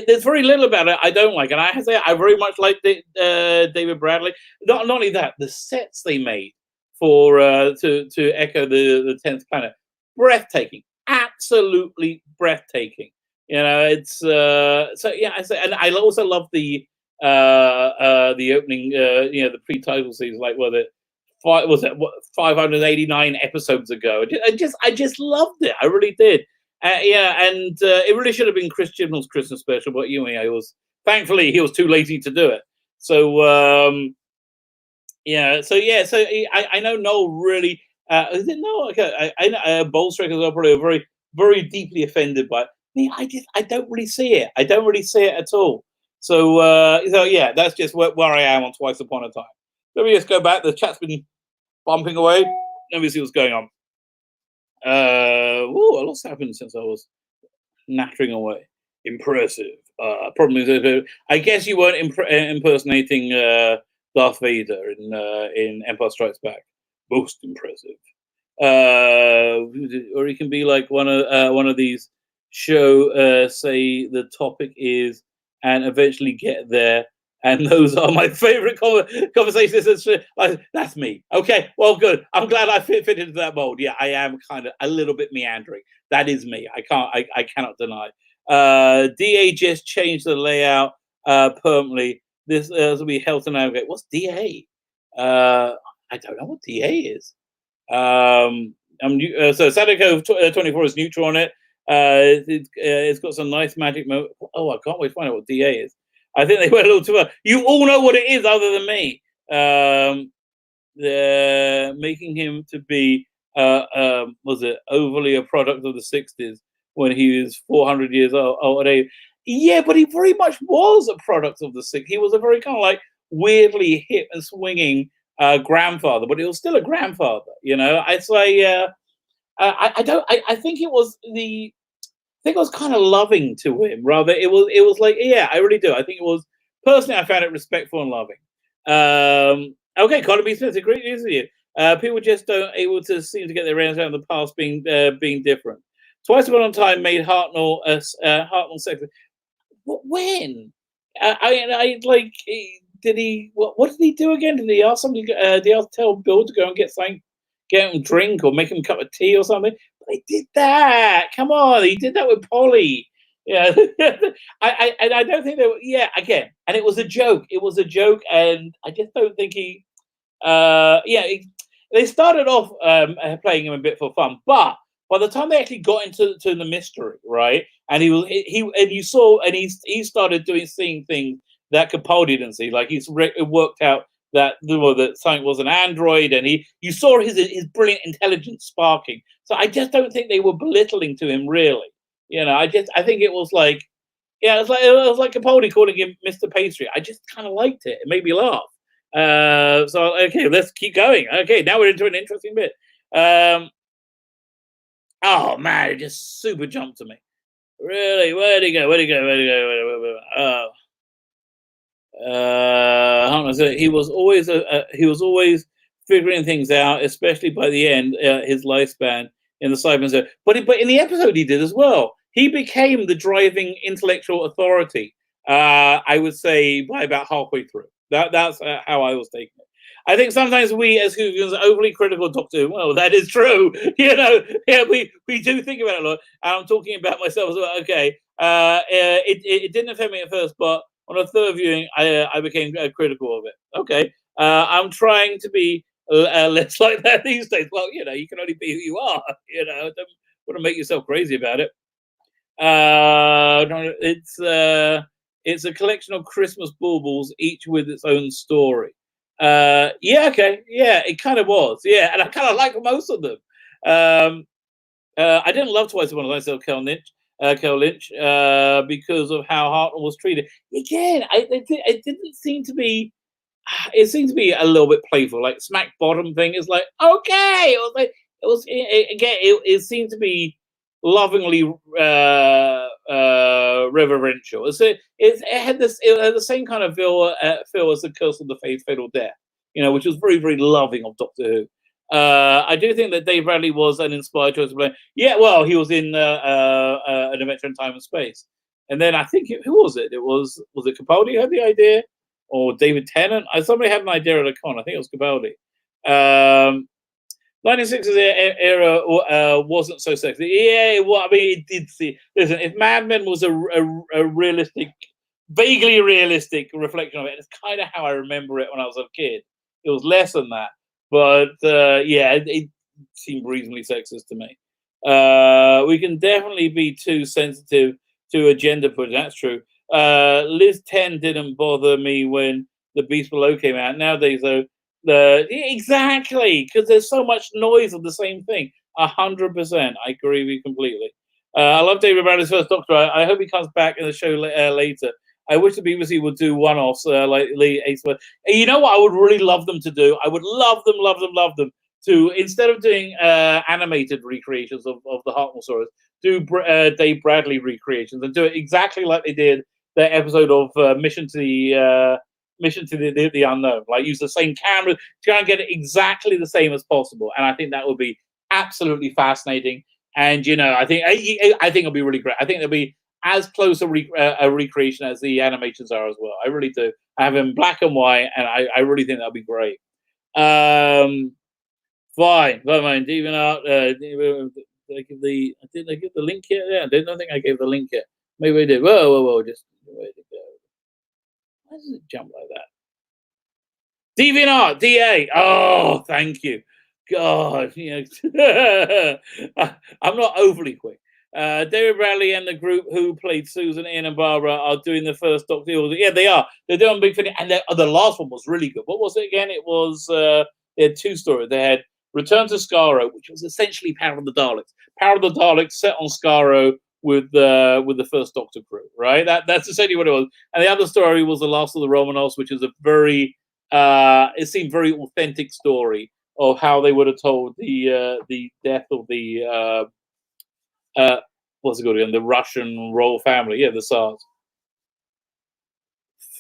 There's very little about it I don't like, and I have to say I very much like David Bradley. Not only that, the sets they made for to echo the 10th Planet, breathtaking, absolutely breathtaking. It's so yeah. And I also love the opening, the pre-title scenes, like was it 589 episodes ago. I just loved it. I really did. And it really should have been Chris Chibnall's Christmas special, but thankfully he was too lazy to do it. So I know Noel really. Is it Noel? Okay, I know Bolstreckers are probably very, very deeply offended by it. I don't really see it. I don't really see it at all. So yeah, that's just where I am on Twice Upon a Time. Let me just go back. The chat's been bumping away. Let me see what's going on. A lot's happened since I was nattering away. Impressive. Problem is, I guess you weren't impersonating Darth Vader in Empire Strikes Back. Most impressive. Or he can be like one of these show. Say the topic is, and eventually get there. And those are my favorite conversations. That's me. Okay, well, good. I'm glad I fit into that mold. Yeah, I am kind of a little bit meandering. That is me. I cannot deny. DA just changed the layout permanently. This will be Hell to Navigate. What's DA? I don't know what DA is. So Sadako 24 is neutral on it. It's got some nice magic mode. Oh, I can't wait to find out what DA is. I think they went a little too far. You all know what it is other than me. They're making him to be, was it overly a product of the 60s when he was 400 years old? Yeah, but he very much was a product of the 60s. He was a very kind of like weirdly hip and swinging grandfather, but he was still a grandfather. I'd say I think it was I was kind of loving to him. Rather, it was like, yeah, I really do. I think it was, personally, I found it respectful and loving. Okay, Colin B. Smith, great news with you. People just don't able to seem to get their hands around the past being different. Twice Upon a Time made Hartnell sexy. When? Did he? What did he do again? Did he ask somebody? Did he tell Bill to go and get him a drink or make him a cup of tea or something? But he did that. Come on, he did that with Polly. Yeah, I don't think they were. Yeah, again, and it was a joke. It was a joke, and I just don't think he. They started off playing him a bit for fun, but by the time they actually got into the mystery, right, and he saw, and he started seeing things that Capaldi didn't see, like it worked out that that something was an android, and you saw his brilliant intelligence sparking. So I just don't think they were belittling to him, really. I think it was like, yeah, it was like Capaldi calling him Mr. Pastry. I just kind of liked it. It made me laugh. So okay, let's keep going. Okay, now we're into an interesting bit. Oh man, it just super jumped to me. Really, where'd he go? Hold on a second. He was always figuring things out, especially by the end, his lifespan in the Cybermen Zone. But in the episode he did as well. He became the driving intellectual authority. I would say by about halfway through. That's how I was taking it. I think sometimes we as Whovians are overly critical of Doctor Who. Well, that is true. Yeah, we do think about it a lot. I'm talking about myself as well. Okay, it didn't affect me at first, but on a third viewing, I became critical of it. Okay, I'm trying to be less like that these days. Well, you can only be who you are. Don't want to make yourself crazy about it. No, it's a collection of Christmas baubles, each with its own story. Yeah, okay, yeah, it kind of was, yeah, and I kind of like most of them. I didn't love Twice Upon a Time, I said Kel Lynch, because of how Hartnell was treated. Again, it didn't seem to be. It seemed to be a little bit playful, like smack bottom thing. Is like okay, it seemed to be lovingly reverential. It had the same kind of feel as the Curse of the Fatal Death, which was very, very loving of Doctor Who. I do think that Dave Bradley was an inspired choice of play. Yeah, well, he was in An Adventure in Time and Space, and then I think who was it? Was it Capaldi who had the idea, or David Tennant? Somebody had an idea at a con. I think it was Capaldi. 96's era wasn't so sexy. Yeah, well, I mean, it did see. Listen, if Mad Men was a realistic, vaguely realistic reflection of it, it's kind of how I remember it when I was a kid. It was less than that, but yeah, it seemed reasonably sexist to me. We can definitely be too sensitive to a gender push. That's true. Liz 10 didn't bother me when The Beast Below came out. Nowadays, though. Exactly, because there's so much noise of the same thing. 100%, I agree with you completely. I love David Bradley's first Doctor. I hope he comes back in the show later. I wish the BBC would do one-offs like Lee Ace. You know what I would really love them to do? I would love them to, instead of doing animated recreations of the Hartnell stories, do Dave Bradley recreations and do it exactly like they did the episode of Mission to the Unknown. Like use the same camera, try and get it exactly the same as possible. And I think that would be absolutely fascinating. And I think it'll be really great. I think it'll be as close a recreation as the animations are as well. I really do. I have them black and white, and I really think that'll be great. Fine. Even out. Did I give the link yet? Yeah, I don't think I gave the link yet. Maybe I did. Whoa! Just where to go? Why does it jump like that? DeviantArt, DA. Oh, thank you. God, I'm not overly quick. David Bradley and the group who played Susan, Ian, and Barbara are doing the first Doctor Who. Yeah, they are. They're doing big thing, and the last one was really good. What was it again? It was they had two stories. They had Return to Skaro, which was essentially Power of the Daleks. Power of the Daleks set on Skaro with the first Doctor crew, right? That's essentially what it was. And the other story was The Last of the Romanovs, which is a very it seemed very authentic story of how they would have told the death of the what's it called again? The Russian royal family, yeah, the Tsars.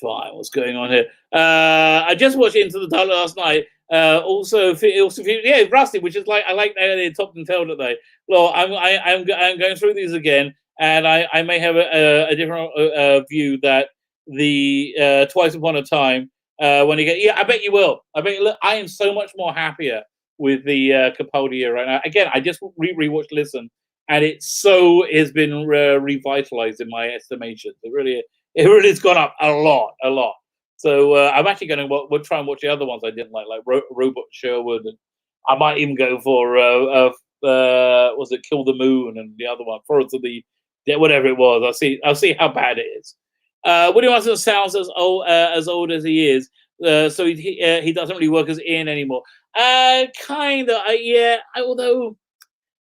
Fine, what's going on here? I just watched Into the Dark last night. Also, yeah, Rusty, which is like I like they topped and tailed it though. Well, I'm going through these again, and I may have a different view that the Twice Upon a Time when you get, yeah, I bet you will. Look, I am so much more happier with the Capaldi right now. Again, I just rewatched Listen, and it has been revitalized in my estimation. It really has gone up a lot. So I'm actually going to we'll try and watch the other ones I didn't like Robot Sherwood, and I might even go for was it Kill the Moon and the other one, Forest of the whatever it was. I'll see how bad it is. William Hudson sounds as old as he is, so he doesn't really work as Ian anymore. Kind of, yeah. Although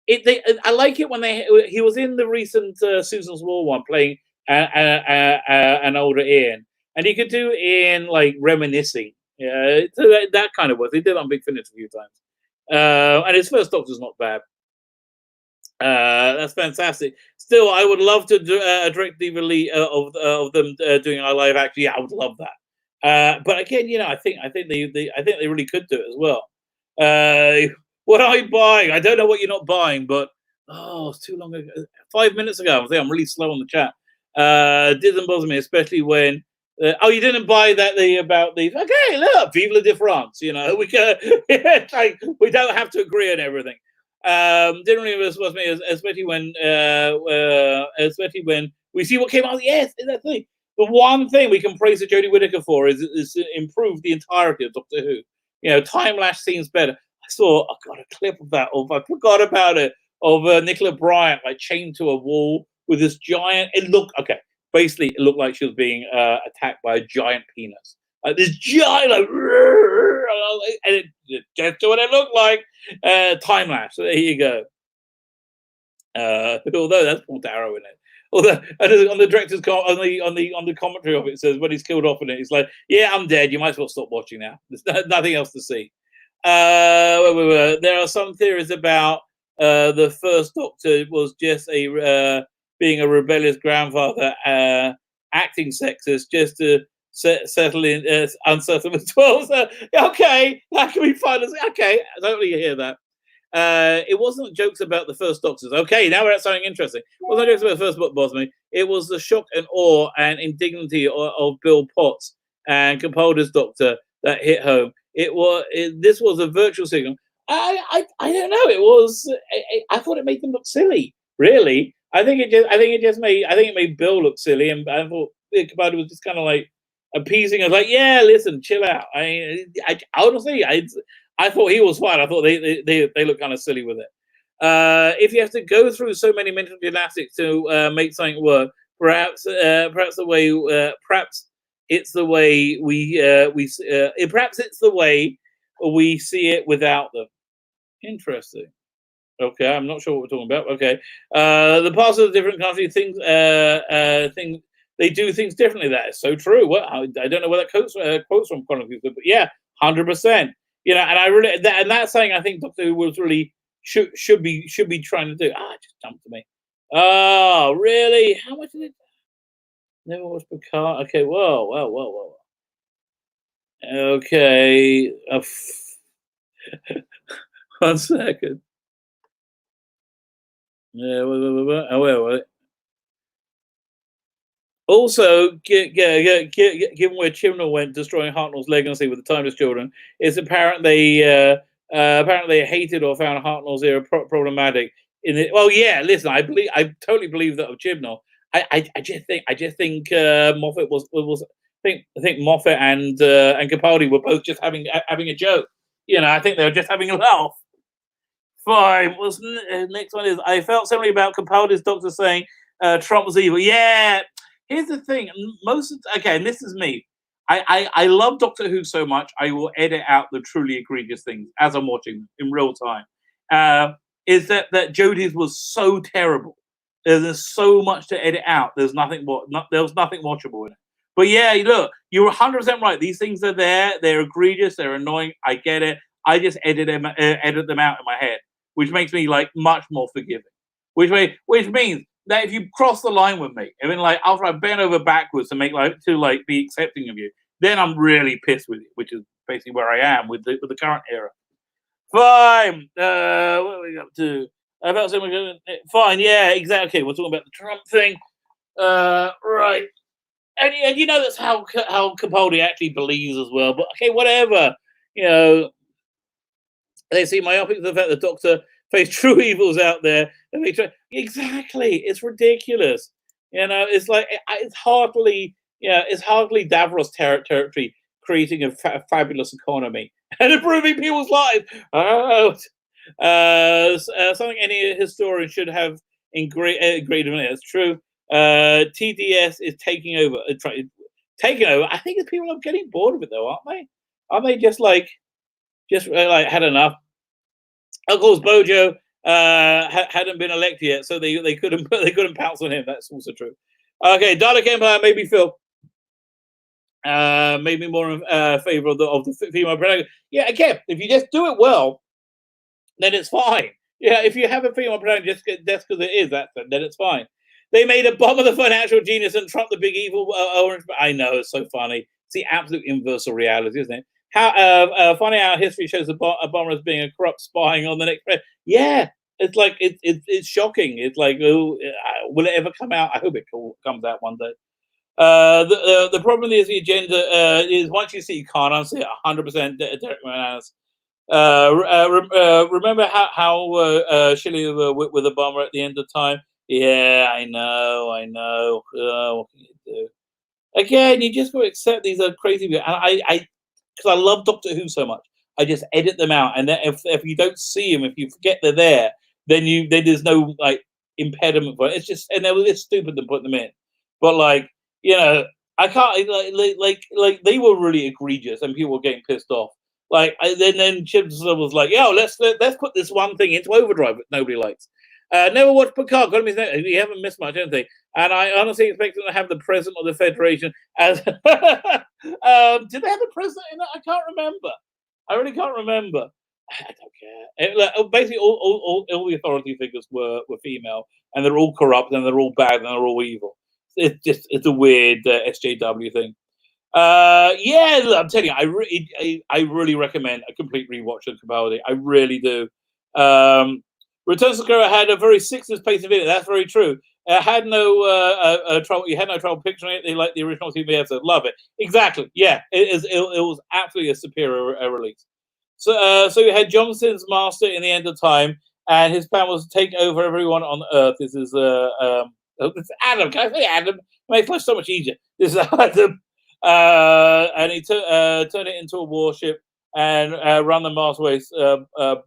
I like it when he was in the recent Susan's War one playing an older Ian, and he could do Ian like reminiscing. Yeah, so that kind of work. He did on Big Finish a few times, and his first Doctor's not bad. That's fantastic. Still, I would love to do a direct DVD of them doing a live action. Yeah, I would love that. But again, I think they really could do it as well. What are you buying? I don't know what you're not buying, but it's too long ago. 5 minutes ago, I think I'm really slow on the chat. Didn't bother me, especially when. You didn't buy that about the okay? Look, vive la différence. We can. We don't have to agree on everything. Didn't really bother me, especially when we see what came out. Yes, that's the thing. The one thing we can praise Jodie Whittaker for is improve the entirety of Doctor Who. Time lash seems better. I got a clip of that. I forgot about it. Of Nicola Bryant chained to a wall with this giant. It looked okay. Basically, it looked like she was being attacked by a giant penis. This giant, and it gets to what it looked like. Time lapse. So there you go. Although that's Paul Darrow in it. Although on the director's on the commentary of it, says when he's killed off in it, he's like, "Yeah, I'm dead. You might as well stop watching now. There's nothing else to see." There are some theories about the first Doctor was just being a rebellious grandfather, acting sexist just to settle in unsettlement 12. So, okay, that can be fun. Okay, I totally hear that. It wasn't jokes about the first Doctors. Okay, now we're at something interesting. It wasn't jokes about the first book, me. It was the shock and awe and indignity of Bill Potts and Capaldi's Doctor that hit home. This was a virtual signal. I don't know. It was. I thought it made them look silly. Really, I think it made Bill look silly, and I thought Capaldi was just kind of like appeasing us, like, yeah, listen, chill out. I honestly, I thought he was fine. I thought they look kind of silly with it. If you have to go through so many mental gymnastics to make something work, perhaps it's the way we see it without them. Interesting. Okay, I'm not sure what we're talking about. Okay, the parts of the different countries things they do things differently. That is so true. Well, I don't know where that quotes from Chronicles, but yeah, 100%. And I really and that's something I think Doctor Who was really should be trying to do. It just jumped to me. Oh, really? How much did it? Never watched Picard. Okay, whoa. Okay, 1 second. Yeah, wait. Also, given where Chibnall went, destroying Hartnell's legacy with the Timeless Children, it's apparent they hated or found Hartnell's era problematic. Well, yeah. Listen, I totally believe that of Chibnall. I just think Moffat was. I think Moffat and Capaldi were both just having a joke. I think they were just having a laugh. Fine. Next one is I felt similarly about Capaldi's Doctor saying Trump was evil. Yeah. Here's the thing. And this is me. I love Doctor Who so much. I will edit out the truly egregious things as I'm watching them in real time. Is that Jodie's was so terrible. There's so much to edit out. There was nothing watchable in it. But yeah, look, you're 100% right. These things are there. They're egregious. They're annoying. I get it. I just edit them out in my head, which makes me much more forgiving. Which means that if you cross the line with me, I mean, after I bend over backwards to be accepting of you, then I'm really pissed with you, which is basically where I am with the current era. Fine. What are we up to? About something. Fine. Yeah. Exactly. Okay, we're talking about the Trump thing. Right. And that's how Capaldi actually believes as well. But okay, whatever. They see myopic the fact the Doctor face true evils out there. And they try, exactly. It's ridiculous. It's like it's hardly Davros territory creating a fabulous economy and improving people's lives. Something any historian should have agreed on. It's true. TDS is taking over. Taking over. I think people are getting bored of it, though, aren't they? Aren't they just had enough? Of course, Bojo hadn't been elected yet, so they couldn't pounce on him. That's also true. Okay, Dalek Empire made me feel made me more in favor of the female protagonist. Yeah, again, if you just do it well, then it's fine. Yeah, if you have a female protagonist just because it is that, then it's fine. They made a bomb of the financial genius and Trump the big evil orange. I know, it's so funny. It's the absolute inverse of reality, isn't it? How funny how history shows a bomber as being a corrupt spying on the next president. Yeah, it's like it's shocking. It's like, oh, will it ever come out? I hope it comes out one day. The problem is the agenda is once you see, you can't unsee it. 100% Derek Mananas. Remember how Shelley with the bomber at the end of time? Yeah, I know. What can you do? Again, you just got to accept these are crazy. And I because I love Doctor Who so much, I just edit them out. And then if you don't see them, if you forget they're there, then there's no like impediment for it. It's just, and it's stupid to put them in. But like, I can't like they were really egregious, and people were getting pissed off. Like then Chips was like, "Yo, let's put this one thing into overdrive that nobody likes." Never watched Picard. Got him. You haven't missed much, don't they? And I honestly expect them to have the president of the Federation as. Did they have the president in that? I can't remember. I really can't remember. I don't care. Basically, all the authority figures were female, and they're all corrupt, and they're all bad, and they're all evil. It's a weird SJW thing. Yeah, I'm telling you, I really recommend a complete rewatch of Capaldi. I really do. Return to Sakura had a very 60s pace of it. That's very true. Had no trouble. You had no trouble picturing it. Like the original TV episode. Love it. Exactly. Yeah, it was absolutely a superior release. So you had Johnson's master in the end of time, and his plan was to take over everyone on Earth. This is it's Adam. Can I say Adam? It makes life so much easier. This is Adam. And he turned it into a warship and run the masterways.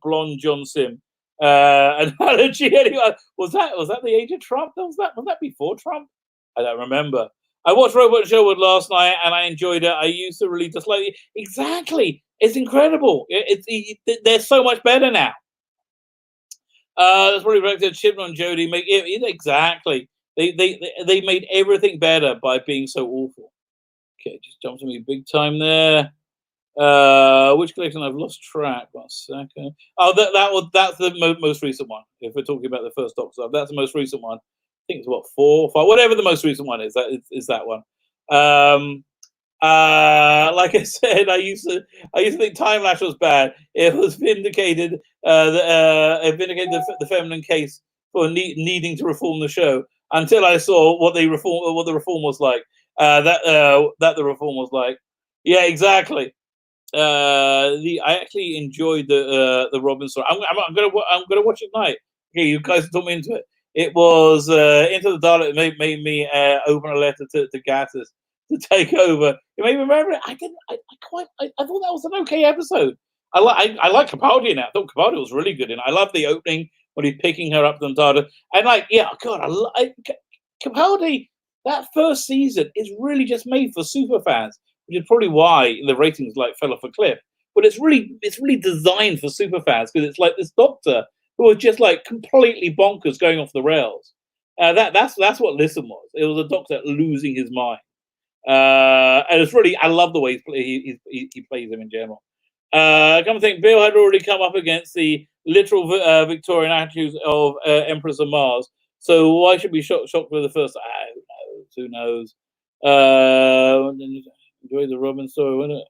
Blonde John Sim. Analogy. Anyway, was that the age of Trump? Was that before Trump? I don't remember. I watched Robot Sherwood last night and I enjoyed it. I used to really dislike it. Exactly. It's incredible. They're so much better now. That's probably directed Chibnall and Jody. Exactly. They made everything better by being so awful. Okay, just jumped to me big time there. Which collection? I've lost track. 1 second. Oh, that's the most recent one. If we're talking about the first Doctor, that's the most recent one. I think it's what 4 or 5, whatever the most recent one is. That is that one. Like I said, I used to think Time Lash was bad. It was vindicated. It vindicated the feminine case for needing to reform the show until I saw what the reform was like. That the reform was like. Yeah, exactly. I actually enjoyed the Robin story. I'm gonna watch it tonight. Okay, you guys took me into it. It was Into the Dalek made me open a letter to Gatters to take over. You may remember it. I thought that was an okay episode. I like Capaldi in it. I thought Capaldi was really good in it. I love the opening when he's picking her up the Dada. And Capaldi, that first season is really just made for super fans, which is probably why the ratings fell off a cliff. But it's really designed for super fans because it's like this Doctor who was just completely bonkers, going off the rails. That's what Listen was. It was a Doctor losing his mind. And it's really, I love the way he plays him in general. Come to think, Bill had already come up against the literal Victorian attitudes of Empress of Mars. So why should we shocked for the first? Who knows? Enjoy the Robin story, wasn't it?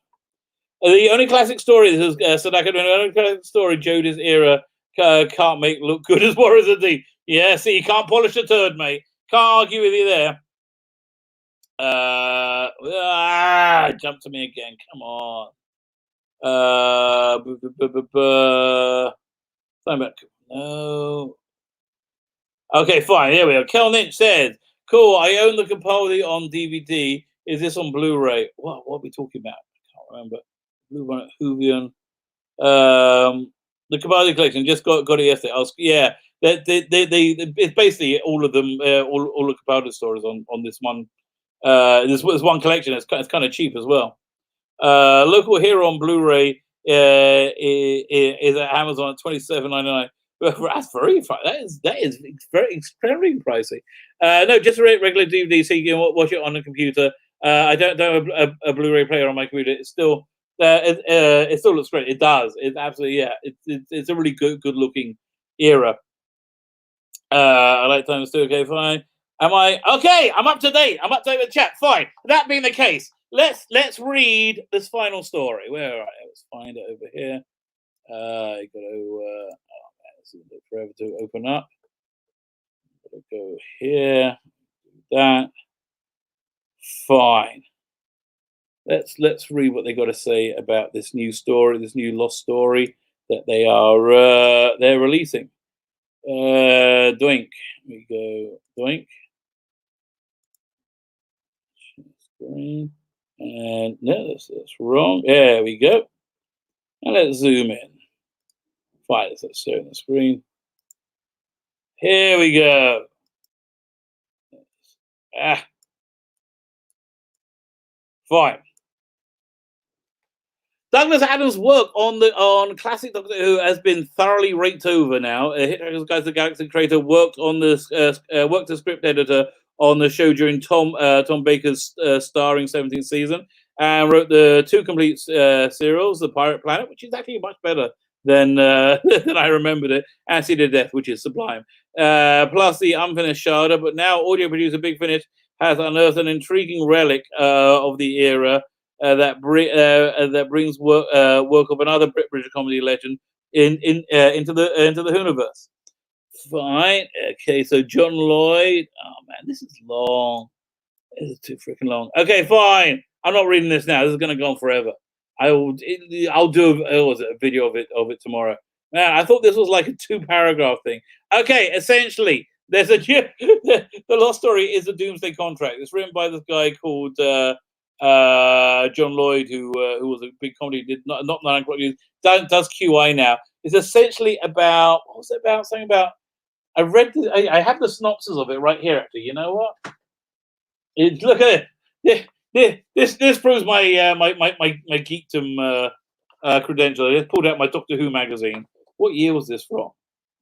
The only classic story, this is Sadaka, the only classic story Jodie's era can't make look good as Warriors of D. Yeah, see, you can't polish a turd, mate. Can't argue with you there. Jump to me again. Come on. No. Okay, fine. Here we go. Kel Lynch says, "Cool. I own the Capaldi on DVD. Is this on Blu-ray? What are we talking about? I can't remember. Blu-ray, Hoovian. The Capaldi collection. Just got it yesterday. Yeah. It's basically all of them. All the Capaldi stories on this one. This one collection. It's kind of cheap as well. Local Hero on Blu-ray is at Amazon at $27.99. That's very that is very extremely pricey. No, just a regular DVD, so you can watch it on a computer. I don't have a Blu-ray player on my computer. It's still it still looks great. It does. It's absolutely It's a really good looking era. I like times too. Okay, fine. Am I okay? I'm up to date. I'm up to date with chat. Fine. That being the case, let's read this final story. Where are I? Let's find it over here. I got to. This is forever to open up. Gotta go here. Do that. Fine. Let's read what they got to say about this new story, this new lost story that they're releasing. Doink. We go doink. Screen. And no, that's wrong. There we go. And let's zoom in. Fine, let's share the screen. Here we go. Fine. Douglas Adams' work on classic Doctor Who has been thoroughly raked over now. Hitchhiker's Guide to the Galaxy creator worked as script editor on the show during Tom Baker's starring 17th season, and wrote the 2 complete serials, The Pirate Planet, which is actually much better than than I remembered it, and City of Death, which is sublime. Plus the unfinished Sharda, but now audio producer Big Finish has unearthed an intriguing relic of the era. That brings work of another British comedy legend into the Hooniverse. Fine. Okay, so John Lloyd. Oh man, this is long. This is too freaking long. Okay, fine. I'm not reading this now. This is going to go on forever. I'll do a video of it tomorrow. Man, I thought this was like a 2-paragraph thing. Okay, essentially, there's the lost story is a Doomsday contract. It's written by this guy called John Lloyd, who was a big comedy, did not 9 o'clock news, does QI now. It's essentially about, what was it about? Something about, I read this, I have the synopsis of it right here. Actually, you know what? Look at it. This proves my geekdom credential. I just pulled out my Doctor Who magazine. What year was this from?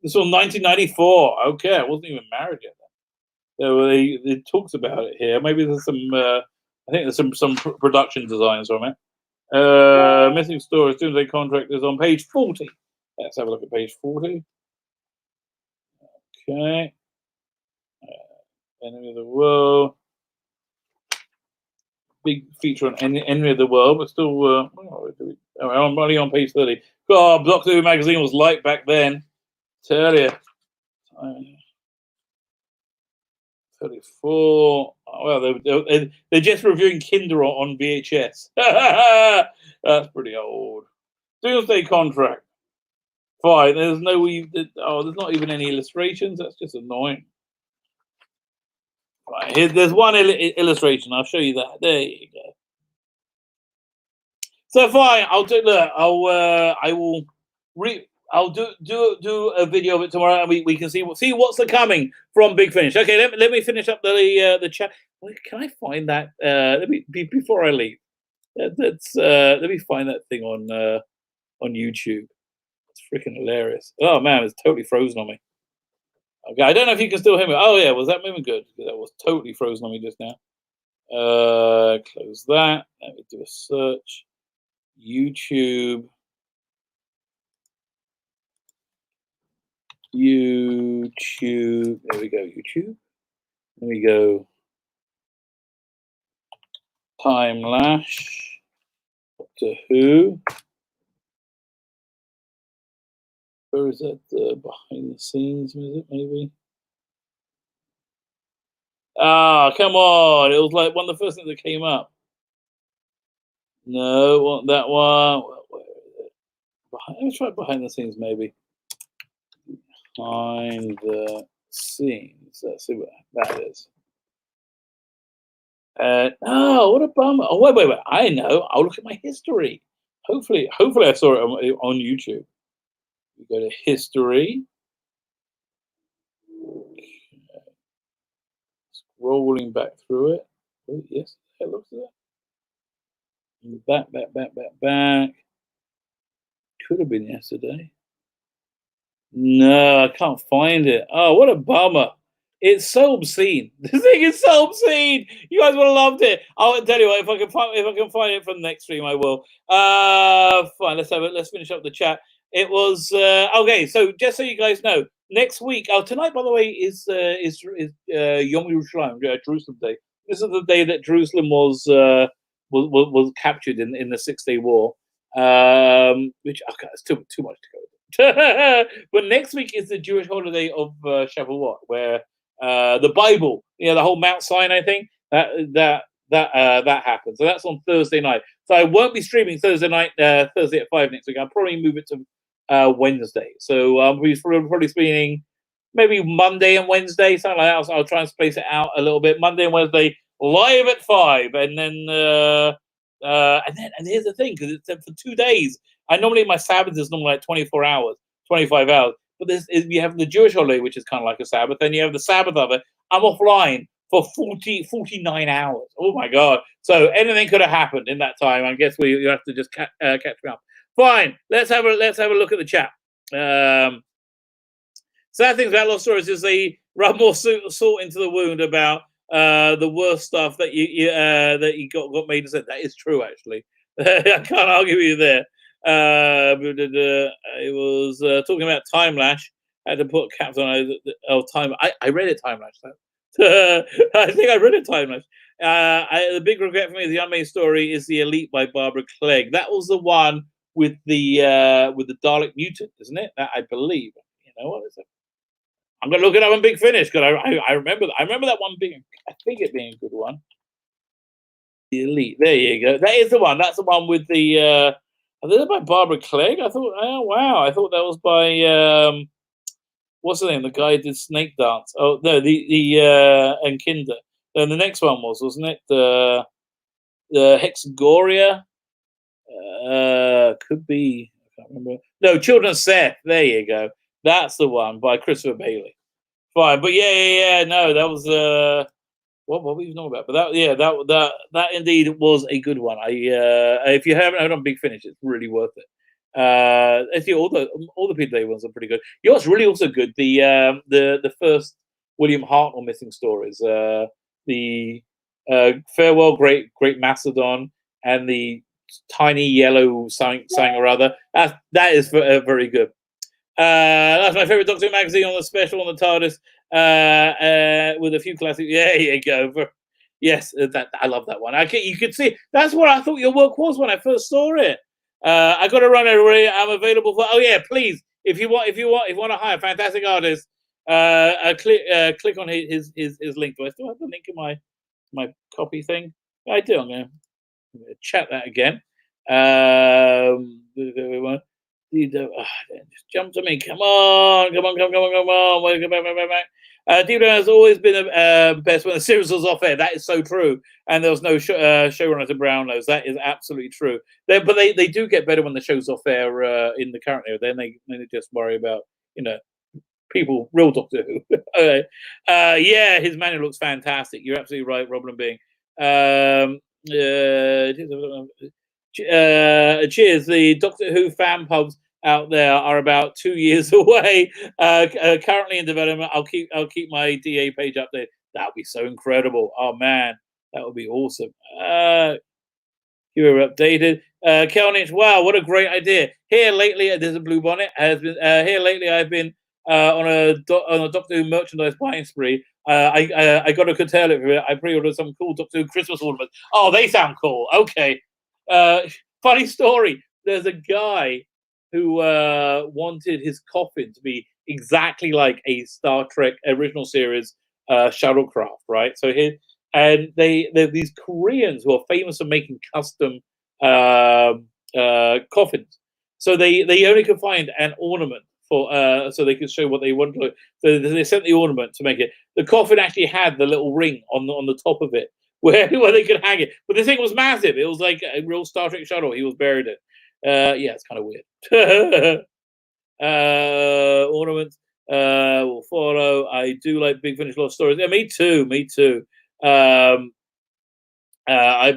This was 1994. Okay, I wasn't even married yet. So it talks about it here. Maybe there's some. I think there's some production designs from it. Missing Stories, Doomsday Contract is on page 40. Let's have a look at page 40. Okay. Enemy of the World. Big feature on Enemy of the World, but still. I'm only on page 30. God, Doctor Who magazine was light back then. Tell you. 34. Oh, well, they're just reviewing Kinder on VHS. That's pretty old. Doomsday Contract. Fine. There's there's not even any illustrations. That's just annoying. Right, there's one illustration. I'll show you that. There you go. So fine. I'll do. Look, I'll do a video of it tomorrow, and we can see what's coming from Big Finish. Okay, let me finish up the chat. Wait, can I find that? Let me before I leave. Let me find that thing on YouTube. It's freaking hilarious. Oh man, it's totally frozen on me. Okay, I don't know if you can still hear me. Oh yeah, was that moving good? That was totally frozen on me just now. Close that. Let me do a search. YouTube. There we go. YouTube. There we go. Time Lash. Doctor Who. Where is that? Behind the scenes music, maybe? Ah, come on. It was like one of the first things that came up. No, want that one. Where is it? Let me try behind the scenes, maybe. Behind the scenes. Let's see what that is. Oh, what a bummer. Oh, wait. I know. I'll look at my history. Hopefully I saw it on YouTube. We go to history. Scrolling back through it. Oh, yes, it looks at it. Back. Could have been yesterday. No, I can't find it. Oh, what a bummer. It's so obscene. This thing is so obscene. You guys would have loved it. I'll tell you what, if I can find it for the next stream, I will. Fine, let's finish up the chat. It was okay, so just so you guys know, next week, tonight by the way is Yom Yerushalayim, Jerusalem Day. This is the day that Jerusalem was captured in the 6-day war. Which it's too much to go with. But next week is the Jewish holiday of Shavuot, where the Bible, the whole Mount Sinai thing, that happens. So that's on Thursday night. So I won't be streaming Thursday night, Thursday at 5 next week. I'll probably move it to Wednesday. So we're probably streaming maybe Monday and Wednesday, something like that. So I'll try and space it out a little bit. Monday and Wednesday live at 5, and then here's the thing, because it's for 2 days. Normally my Sabbath is normally like 24 hours, 25 hours. But you have the Jewish holiday, which is kind of like a Sabbath. Then you have the Sabbath of it. I'm offline for 49 hours. Oh my God. So anything could have happened in that time. I guess you have to just catch me up. Fine. Let's have a look at the chat. Sad things about Lost Stories is they rub more salt into the wound about the worst stuff that you got made to say. That is true, actually. I can't argue with you there. It was talking about Time Lash. I had to put caps on Time. I read it, Time Lash. I think I read it, Time Lash. The big regret for me is the unmade story is The Elite by Barbara Clegg. That was the one with the Dalek mutant, isn't it? That I believe. What is it? I'm gonna look it up on Big Finish because I remember that one being, I think it being a good one. The Elite. There you go. That is the one. That's the one with the. I think by Barbara Clegg. I thought, oh wow, I thought that was by what's the name? The guy who did Snake Dance. Oh no, the and Kinder. Then the next one wasn't it? The Hexagoria. Could be. I can't remember. No, Children of Seth. There you go. That's the one by Christopher Bailey. Fine, but yeah. No, that was what were we talking about? But that indeed was a good one. If you haven't heard on Big Finish, it's really worth it. I think all the Peter Day ones are pretty good. You know what's really also good? The first William Hartnell missing stories. The Farewell Great Macedon and the Tiny Yellow something or other. That is very good. That's my favorite Doctor Who magazine on the special on the TARDIS with a few classics. Yeah, here you go. Yes, I love that one. You could see that's what I thought your work was when I first saw it. I got to run everybody. I'm available for. Oh yeah, please. If you want to hire fantastic artists, click on his link. Do I still have the link in my copy thing? I do. I'm gonna chat that again. Just jump to me. Come on. Welcome back. Deep Down has always been the best when the series was off air. That is so true. And there was no showrunner to Brownlows. That is absolutely true. But they do get better when the show's off air in the current era. Then they just worry about, people, real Doctor Who. Okay. Yeah, his manual looks fantastic. You're absolutely right, Robin Bing. Cheers. The Doctor Who fan pubs out there are about 2 years away. Currently in development. I'll keep my DA page updated. That would be so incredible. Oh man, that would be awesome. You were updated. Kelnich, wow, what a great idea. Here lately, there's a blue bonnet. Has been here lately. I've been on a Doctor Who merchandise buying spree. I got to curtail it for it. I pre-ordered some cool Doctor Who Christmas ornaments. Oh, they sound cool. Okay. Funny story. There's a guy who wanted his coffin to be exactly like a Star Trek original series shuttlecraft, right? So they're these Koreans who are famous for making custom coffins. So they only could find an ornament for so they could show what they want to look. So they sent the ornament to make it. The coffin actually had the little ring on the top of it where they could hang it. But the thing was massive. It was like a real Star Trek shuttle. He was buried in. Yeah, it's kind of weird. Ornaments will follow. I do like Big Finish love stories. Yeah, me too. Me too. I've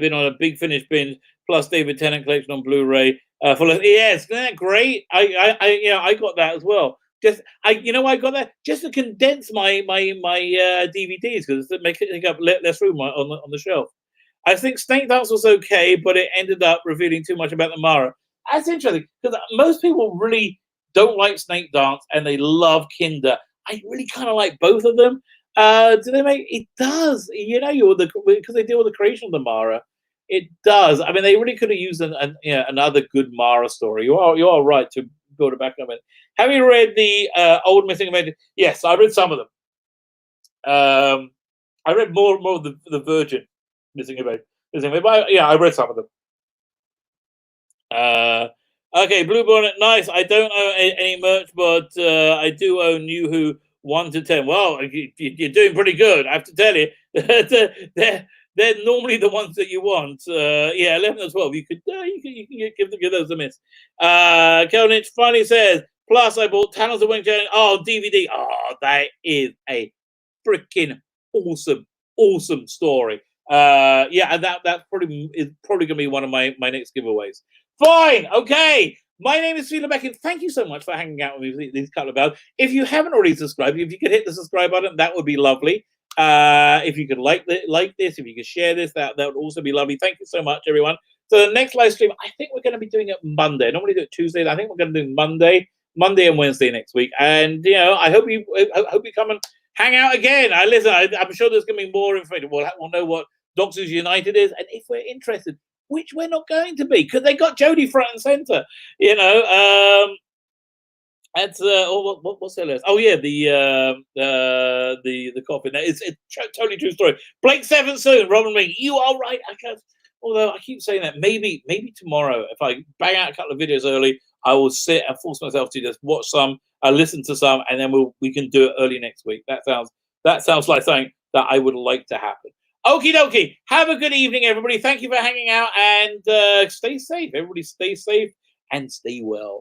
been on a Big Finish binge plus David Tennant collection on Blu-ray. Yes, isn't that great? I got that as well. I got that just to condense my DVDs because it make it take up less room on the shelf. I think Snake Dance was okay, but it ended up revealing too much about the Mara. That's interesting because most people really don't like Snake Dance and they love Kinder. I really kind of like both of them. Do they make it? Does because they deal with the creation of the Mara. It does. I mean, they really could have used another good Mara story. You are right to build it back up. Have you read the old Missing Invention? Yes, I read some of them. I read more of the Virgin Missing Invention. But I read some of them. Okay, Blue Bonnet, nice. I don't own any merch, but I do own New Who 1 to 10. Well, you're doing pretty good, I have to tell you. They're normally the ones that you want. 11 or 12. You can give those a miss. Kelnich finally says, plus I bought Tunnels of Wing Challenge. Oh, DVD. Oh, that is a freaking awesome story. And that's probably gonna be one of my next giveaways. Fine, okay. My name is Sheila Beckett. Thank you so much for hanging out with me these couple of hours. If you haven't already subscribed, if you could hit the subscribe button, that would be lovely. If you could like this, if you could share this, that would also be lovely. Thank you so much, everyone. So the next live stream, I think we're going to be doing it Monday. I normally do it Tuesdays. I think we're going to do Monday and Wednesday next week. And I hope you come and hang out again. I'm sure there's going to be more information. We'll know what Doctors United is, and if we're interested, which we're not going to be, because they got Jodie front and center. That's what's their list? Oh yeah, the coffin. It's totally true story. Blake 7 soon. Robin Reed, you are right. Although I keep saying that, maybe tomorrow, if I bang out a couple of videos early, I will sit and force myself to just watch some, listen to some, and then we can do it early next week. That sounds like something that I would like to happen. Okie dokie. Have a good evening, everybody. Thank you for hanging out, and stay safe. Everybody stay safe and stay well.